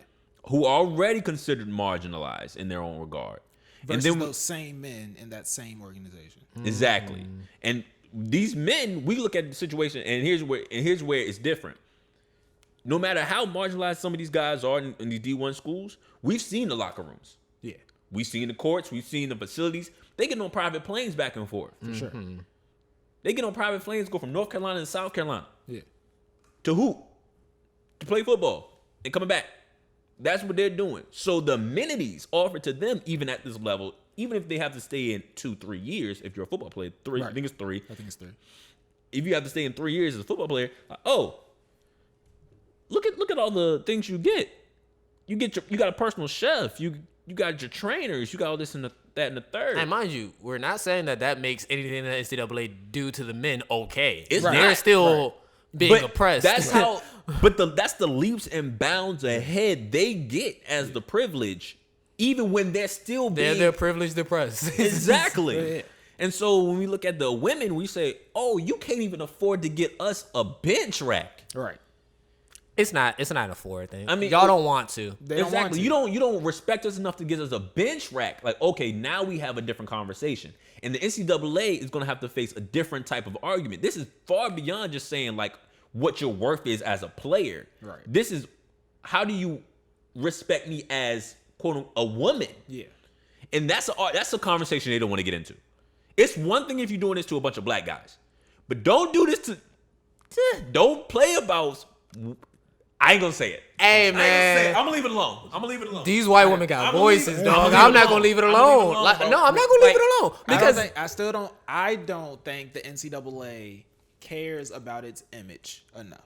who are already considered marginalized in their own regard, Versus and then those same men in that same organization. exactly. And these men, we look at the situation, and here's where it's different. No matter how marginalized some of these guys are in these D1 schools, we've seen the locker rooms. Yeah. We've seen the courts. We've seen the facilities. They get on private planes back and forth. For sure. They get on private planes, go from North Carolina to South Carolina Yeah. to hoop, to play football, and coming back. That's what they're doing. So the amenities offered to them, even at this level, even if they have to stay in 2-3 years, if you're a football player, three, Right. I think it's 3. I think it's 3. If you have to stay in 3 years as a football player, like, oh, look at all the things you get. You got a personal chef. You got your trainers. You got all this and that and the third. And mind you, we're not saying that makes anything that NCAA do to the men okay. It's They're not. still being oppressed. That's how. That's the leaps and bounds ahead they get as the privilege, even when they're still being they're privileged oppressed. exactly. Yeah. And so when we look at the women, we say, "Oh, you can't even afford to get us a bench rack." Right. It's not a forward thing. I mean, y'all don't want to. They don't want exactly. to. You don't respect us enough to get us a bench rack. Like, okay, now we have a different conversation. And the NCAA is going to have to face a different type of argument. This is far beyond just saying like what your worth is as a player. Right. This is how do you respect me as quote a woman? Yeah. And that's a conversation they don't want to get into. It's one thing if you're doing this to a bunch of black guys, but don't do this to. Don't play about. I ain't gonna say it. Hey, I'm man. gonna leave it alone. These white women got I'ma voices, leave it- dog. I'ma I'm leave it not gonna leave it alone. I'ma leave it alone. alone, Like, bro. no, I'm not gonna leave it alone because I don't think the NCAA cares about its image enough.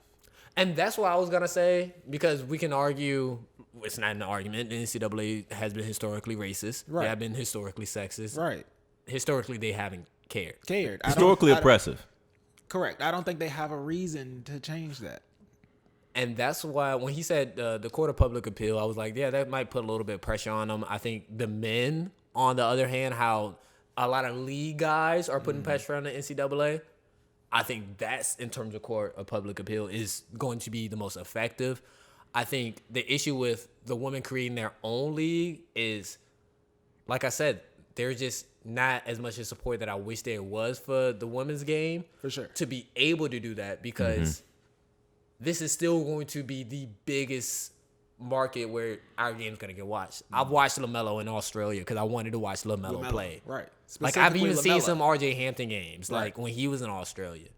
and that's what I was gonna say because we can argue. It's not an argument. The NCAA has been historically racist. Right. They have been historically sexist. Right. Historically, they haven't cared. Cared. Historically oppressive. Correct. I don't think they have a reason to change that. And that's why when he said the court of public appeal, I was like, yeah, that might put a little bit of pressure on them. I think the men, on the other hand, how a lot of league guys are putting pressure on the NCAA, I think that's, in terms of court of public appeal, is going to be the most effective. I think the issue with the women creating their own league is, like I said, there's just not as much of support that I wish there was for the women's game. For sure. To be able to do that because this is still going to be the biggest market where our game's going to get watched. I've watched LaMelo in Australia because I wanted to watch LaMelo play. Right. Like, I've Specifically even seen LaMelo. some RJ Hampton games, like Right. when he was in Australia.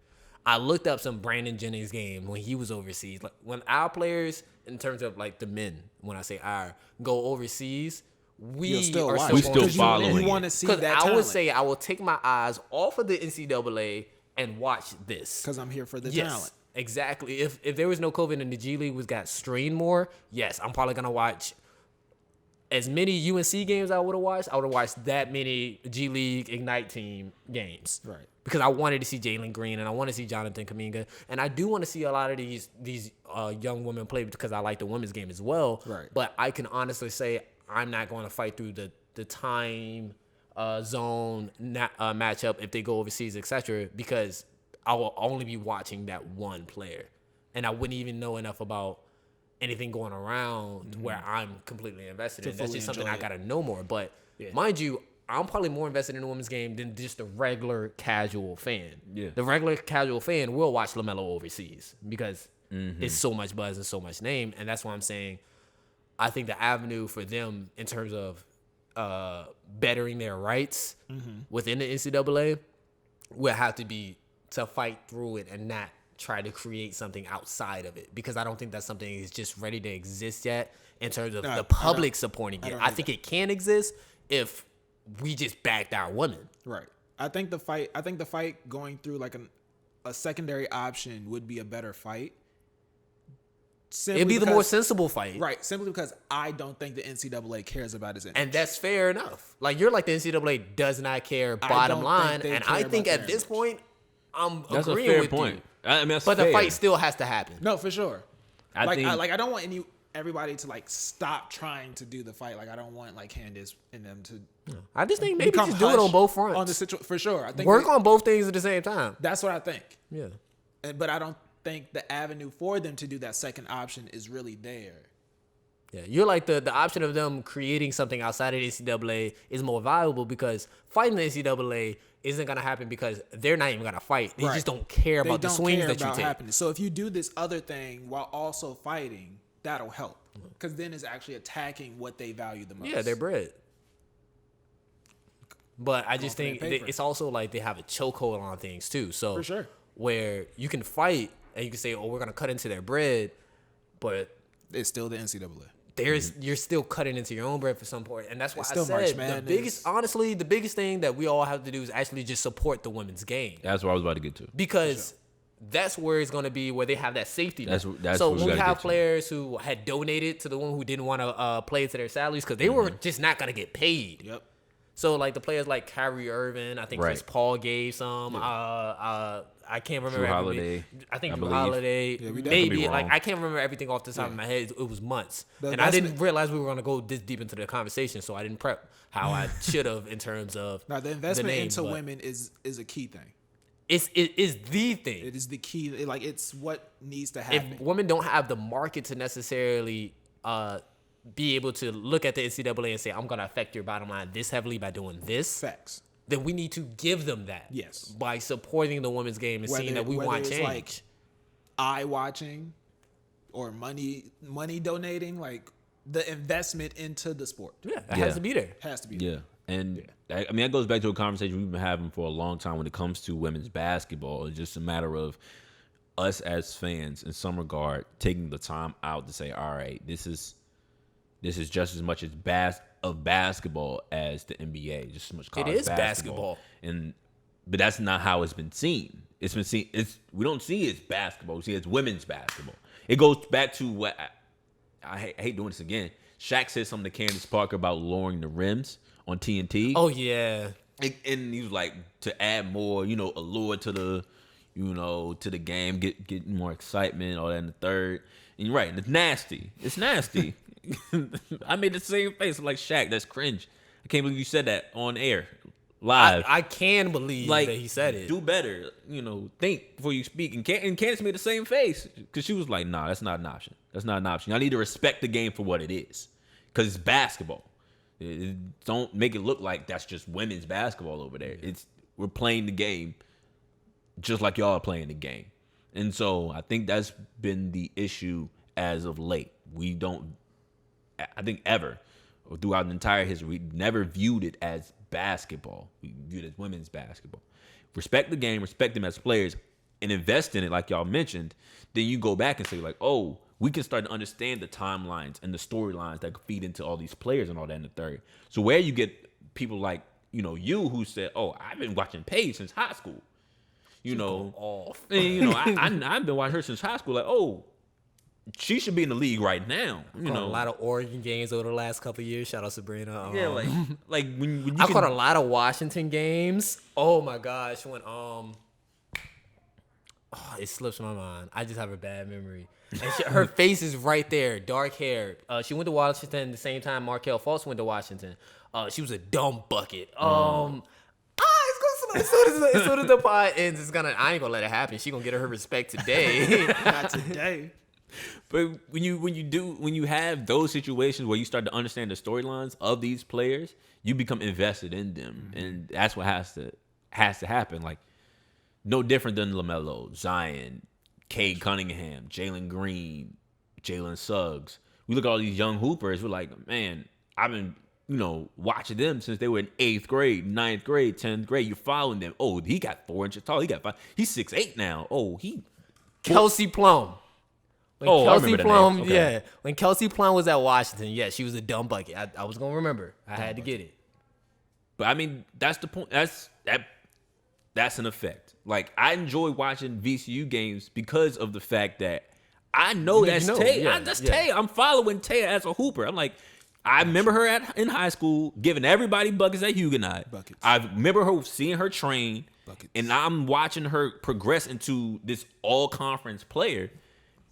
I looked up some Brandon Jennings game when he was overseas. Like, when our players, in terms of like the men, when I say our, go overseas, we You'll still are watch. still We going still to following tune in. You want to see 'Cause that I talent. would say I will take my eyes off of the NCAA and watch this. Because I'm here for the Yes, talent. exactly. If there was no COVID and the G League got strained more, yes, I'm probably gonna watch as many UNC games I would have watched. I would have watched that many G League Ignite team games, Right. Because I wanted to see Jalen Green and I want to see Jonathan Kuminga, and I do want to see a lot of these young women play because I like the women's game as well. Right. But I can honestly say I'm not going to fight through the time zone matchup if they go overseas, etc. Because I will only be watching that one player, and I wouldn't even know enough about anything going around where I'm completely invested in. That's just something I got to know more. But mind you, I'm probably more invested in the women's game than just the regular casual fan. Yeah. The regular casual fan will watch LaMelo overseas because it's so much buzz and so much name. And that's why I'm saying I think the avenue for them in terms of bettering their rights within the NCAA will have to be to fight through it and not try to create something outside of it, because I don't think that's something that's just ready to exist yet in terms of the public supporting it. I think it can exist if we just backed our women. Right. I think the fight going through like a secondary option would be a better fight. It'd be the more sensible fight. Right. Simply because I don't think the NCAA cares about his image. And that's fair enough. Like, you're like, the NCAA does not care, bottom line. And I think at this point, I'm agreeing with you. I mean, that's but fair. the fight still has to happen. No, for sure. I don't want everybody to like stop trying to do the fight. Like, I don't want like Candace and them to. I just think maybe just do it on both fronts. On the for sure. I think work on both things at the same time. That's what I think. Yeah. But I don't think the avenue for them to do that second option is really there. Yeah, you're like the option of them creating something outside of the NCAA is more valuable, because fighting the NCAA isn't going to happen because they're not even going to fight. They just don't care about the swings that you take. Happening. So if you do this other thing while also fighting, that'll help, because then it's actually attacking what they value the most. Yeah, their bread. But I just think it's also like they have a chokehold on things too. So for sure, where you can fight and you can say, "Oh, we're gonna cut into their bread," but it's still the NCAA. You're still cutting into your own bread for some point, and that's why I still March said Madness. the biggest thing that we all have to do is actually just support the women's game. That's what I was about to get to. Because that's where it's going to be where they have that safety net. That's so what when we we gotta have get players who had donated to the one who didn't want to play to their salaries because they were just not going to get paid. Yep. So like the players like Kyrie Irving, I think Chris Paul gave some. I can't remember. Drew Holiday. I think Drew Holiday. Yeah, maybe like I can't remember everything off the top of my head. It was months, and I didn't realize we were going to go this deep into the conversation, so I didn't prep how I should have in terms of. Now the investment into women is a key thing. It is the thing. It is the key. Like, it's what needs to happen. If women don't have the market to necessarily be able to look at the NCAA and say, I'm going to affect your bottom line this heavily by doing this, facts, then we need to give them that. Yes. By supporting the women's game and seeing that we want change. Like eye watching or money donating, like the investment into the sport. Yeah, it has to be there. Has to be there. And I mean, that goes back to a conversation we've been having for a long time when it comes to women's basketball. It's just a matter of us as fans, in some regard, taking the time out to say, all right, this is just as much as basketball as the NBA, just as much college basketball. But that's not how it's been seen. It's been seen. We don't see it as basketball. We see it as women's basketball. It goes back to what I hate doing this again. Shaq said something to Candace Parker about lowering the rims on TNT. Oh yeah, and he was like, to add more, allure to the, to the game, get more excitement, all that in the third. And you're right, and it's nasty. It's nasty. I made the same face. I'm like, Shaq, that's cringe. I can't believe you said that on air, live. I can believe that he said it. Do better, think before you speak. And Candace made the same face because she was like, nah, that's not an option. That's not an option. I need to respect the game for what it is, because it's basketball. Don't make it look like that's just women's basketball over there. We're playing the game just like y'all are playing the game. And so I think that's been the issue as of late. I think ever, or throughout the entire history, we never viewed it as basketball. We viewed it as women's basketball. Respect the game, respect them as players, and invest in it like y'all mentioned. Then you go back and say like, oh, we can start to understand the timelines and the storylines that feed into all these players and all that in the third. So where you get people like, you who said, oh, I've been watching Paige since high school. You know, off. and, you know, I've been watching her since high school. Like, oh, she should be in the league right now. You know, a lot of Oregon games over the last couple of years. Shout out Sabrina. yeah, like when you I caught a lot of Washington games. Oh my gosh, when it slips my mind. I just have a bad memory. And her face is right there, dark hair. She went to Washington the same time Markelle Fultz went to Washington. She was a dumb bucket. As soon as the pod ends, I ain't gonna let it happen. She gonna get her respect today. Not today. But when you have those situations where you start to understand the storylines of these players, you become invested in them, and that's what has to happen. Like, no different than LaMelo, Zion, Cade Cunningham, Jalen Green, Jalen Suggs. We look at all these young hoopers. We're like, man, I've been watching them since they were in 8th grade, 9th grade, 10th grade. You're following them. Oh, he got 4 inches tall. He got 5. He's 6'8" now. Oh, Kelsey Plum. When I Kelsey remember that Plum, name. Okay. yeah. When Kelsey Plum was at Washington, yeah, she was a dumb bucket. I was gonna remember. I had to get it. But I mean, that's the point. That's an effect. Like, I enjoy watching VCU games because of the fact that I know that's Tay. That's Tay. I'm following Tay as a hooper. I'm like, I remember her in high school giving everybody buckets at Huguenot. Buckets. I remember her seeing her train, Buckets. and I'm watching her progress into this all-conference player.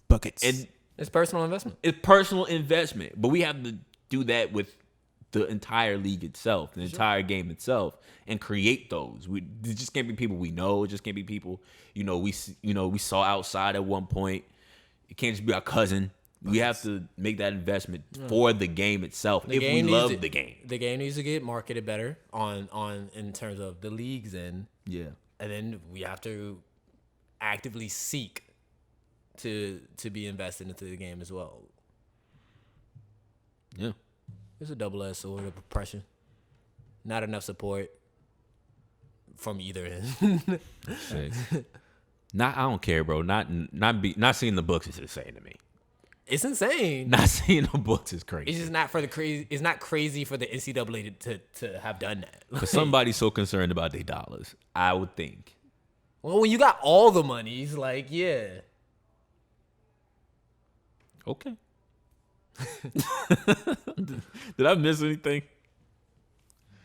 Buckets. And It's personal investment. it's personal investment, but we have to do that with the entire league itself, the entire game itself, and create those. It just can't be people we know. It just can't be people we saw outside at one point. It can't just be our cousin. We have to make that investment for the game itself. We love the game, the game needs to get marketed better on in terms of the leagues and then we have to actively seek to be invested into the game as well. Yeah. It's a double-edged sword of oppression. Not enough support from either end. I don't care, bro. Not seeing the books is insane to me. It's insane. Not seeing the books is crazy. It's just not for the crazy. It's not crazy for the NCAA to have done that. For somebody so concerned about their dollars, I would think. Well, when you got all the monies, like, yeah. Okay. Did I miss anything?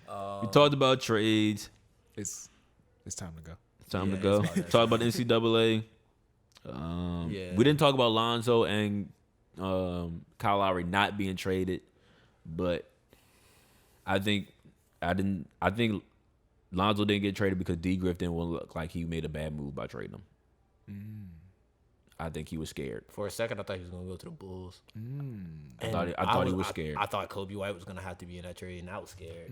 We talked about trades. It's time to go. It's time to go. Talk about NCAA. We didn't talk about Lonzo and Kyle Lowry not being traded, but I think Lonzo didn't get traded because D. Griff didn't want to look like he made a bad move by trading him. I think he was scared. For a second, I thought he was going to go to the Bulls. I thought he was scared. I thought Kobe White was going to have to be in that trade, and I was scared.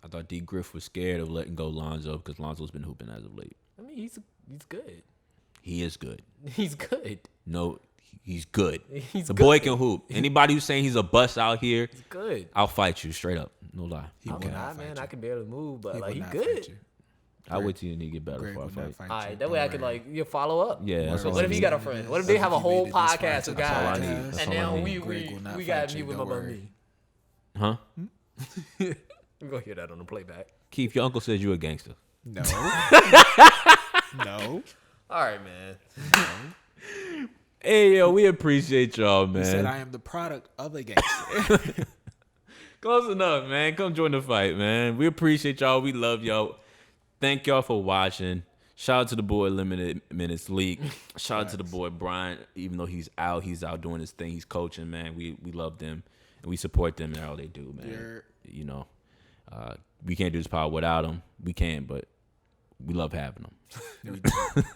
I thought D. Griff was scared of letting go Lonzo because Lonzo's been hooping as of late. I mean, he's good. He is good. He's good. No, he's good. He's the good. boy can hoop. Anybody who's saying he's a bust out here, He's good. I'll fight you straight up. No lie. I can barely move, but He he's would not good. fight you. I'll wait till you get better Greg before I would not fight. fight All you. right, that way I could follow up. Yeah, that's What all if I he need. got a friend? What if they have a whole podcast with all I guys, need. That's and all I now need. Greg will not we got fight me you, with don't my worry. mommy. Huh? We're gonna hear that on the playback. Keith, your uncle says you a gangster. No. No. All right, man. Hey, yo, we appreciate y'all, man. He said I am the product of a gangster. Close enough, man. Come join the fight, man. We appreciate y'all. We love y'all. Thank y'all for watching. Shout out to the boy Limited Minutes League. Shout out to the boy Brian. Even though he's out doing his thing. He's coaching, man. We love them and we support them and all they do, man. You know, we can't do this pod without them. We can, but we love having them.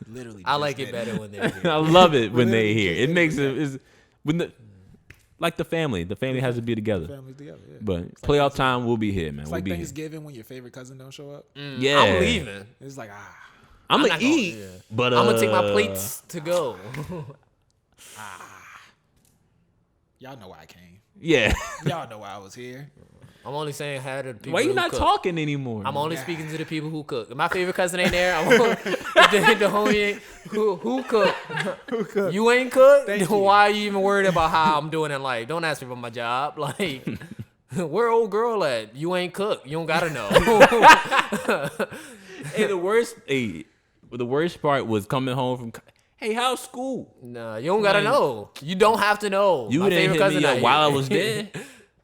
Literally. I like it better when they're here. I love it when they're here. It makes it like the family. The family has to be together. Families together, yeah. But playoff time, we'll be here, man. It's We'll like be here. Thanksgiving when your favorite cousin don't show up. Yeah, I'm leaving. It's like I'm not gonna gonna- eat, yeah. but I'm gonna take my plates to go. y'all know why I came. Yeah. Y'all know why I was here. I'm only saying hi to the people Why you who not cook. talking anymore? I'm only speaking to the people who cook. My favorite cousin ain't there. The homie who cook. Who cooked? You ain't cooked? Thank Then you. why are you even worried about how I'm doing in life? Don't ask me about my job. Like, where old girl at? You ain't cooked. You don't gotta know. Hey, the worst part was coming home from. Hey, how's school? Nah, you don't gotta know. You don't have to know. You My didn't favorite hit cousin me out up while I here. was there.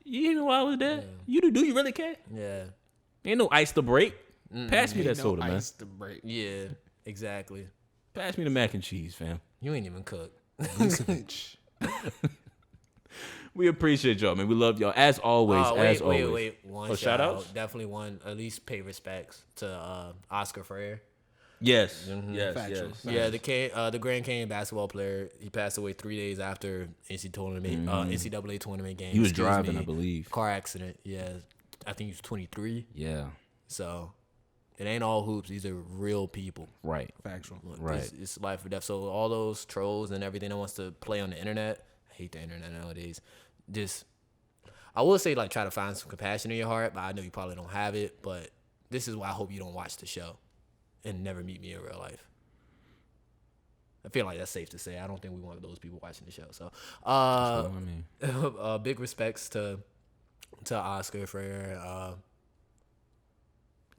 You didn't know while I was there. Yeah. Do you really care? Yeah. Ain't no ice to break. Pass me that soda, man. Ice to break. Yeah. Exactly. Pass me the mac and cheese, fam. You ain't even cook. We appreciate y'all, man. We love y'all as always. Wait. One shout outs? Definitely one. At least pay respects to Oscar Freire. Yes, Factual. yes. Yeah, the Grand Canyon basketball player. He passed away 3 days after NCAA tournament game. He was Excuse driving, me. I believe. Car accident. Yeah, I think he was 23. Yeah, So it ain't all hoops. These are real people. right. Factual. Look, Right. It's life or death. So all those trolls and everything that wants to play on the internet, I hate the internet nowadays. Just, I will say, like, try to find some compassion in your heart, but I know you probably don't have it. But this is why I hope you don't watch the show and never meet me in real life. I feel like that's safe to say. I don't think we want those people watching the show. So, That's what I mean. big respects to Oscar for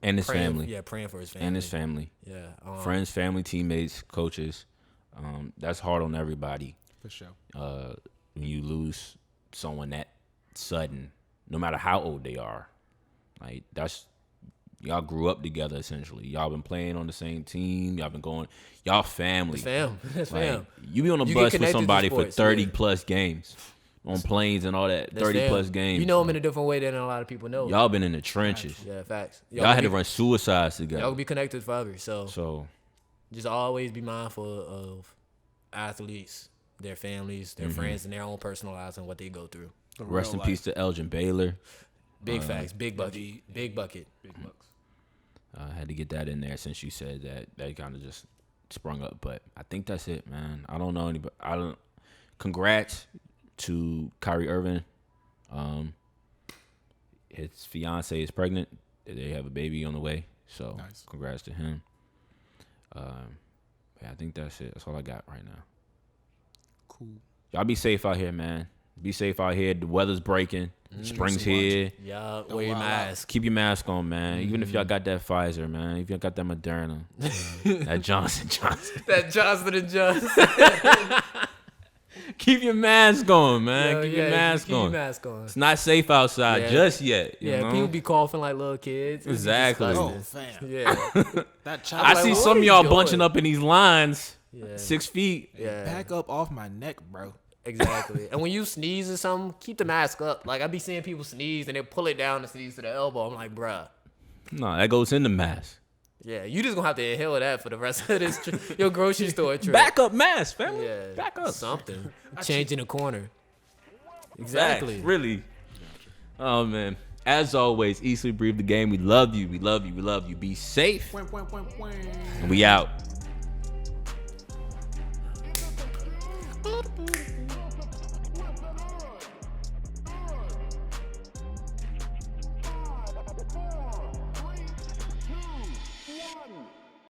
And his family. Yeah, praying for his family. And his family. Yeah, Friends, family, teammates, coaches. That's hard on everybody. For sure. When you lose someone that sudden, no matter how old they are. Like, that's, y'all grew up together essentially. Y'all been playing on the same team. Y'all been going, y'all family. Fam. That's Like, fam. you be on a You get bus with connected to somebody for sports, 30 yeah. plus games. On planes and all that. That's 30 fam. plus games. You know him in a different way than a lot of people know. Y'all been in the trenches. Yeah, facts. Y'all had to run suicides Y'all together. be connected forever. So So, just always be mindful of athletes, their families, their friends, and their own personal lives and what they go through. rest in peace to Elgin Baylor. Big facts. Big bucket. Big bucket. Big bucks. I had to get that in there since you said that. That kind of just sprung up. But I think that's it, man. I don't know anybody. Congrats to Kyrie Irving. His fiance is pregnant. They have a baby on the way. So Nice. Congrats to him. Yeah, I think that's it. That's all I got right now. Cool. Y'all be safe out here, man. Be safe out here. The weather's breaking. Spring's here. Yeah, wear your mask. Keep your mask on, man. Even if y'all got that Pfizer, man. If y'all got that Moderna. That Johnson. That Johnson & Johnson. Keep your mask on, man. Yo, Keep your mask keep on. your mask on. It's not safe outside Yeah. just yet. You Yeah, know? people be coughing like little kids. It's Exactly. disgusting. Oh, fam. Yeah. That child. I like, see what some are of you y'all doing? bunching up in these lines. Yeah. 6 feet. Yeah. Back up off my neck, bro. Exactly. And when you sneeze or something, keep the mask up. Like, I be seeing people sneeze and they pull it down and sneeze to the elbow. I'm like, bruh. No, that goes in the mask. Yeah, you just gonna have to inhale that for the rest of this your grocery store trip. Back up mask, family. Yeah. Back up. Something. Change in the corner. Exactly. Facts, really. Oh, man. As always, Eat, Sleep, Breathe the game. We love you. We love you. We love you. Be safe. And we out.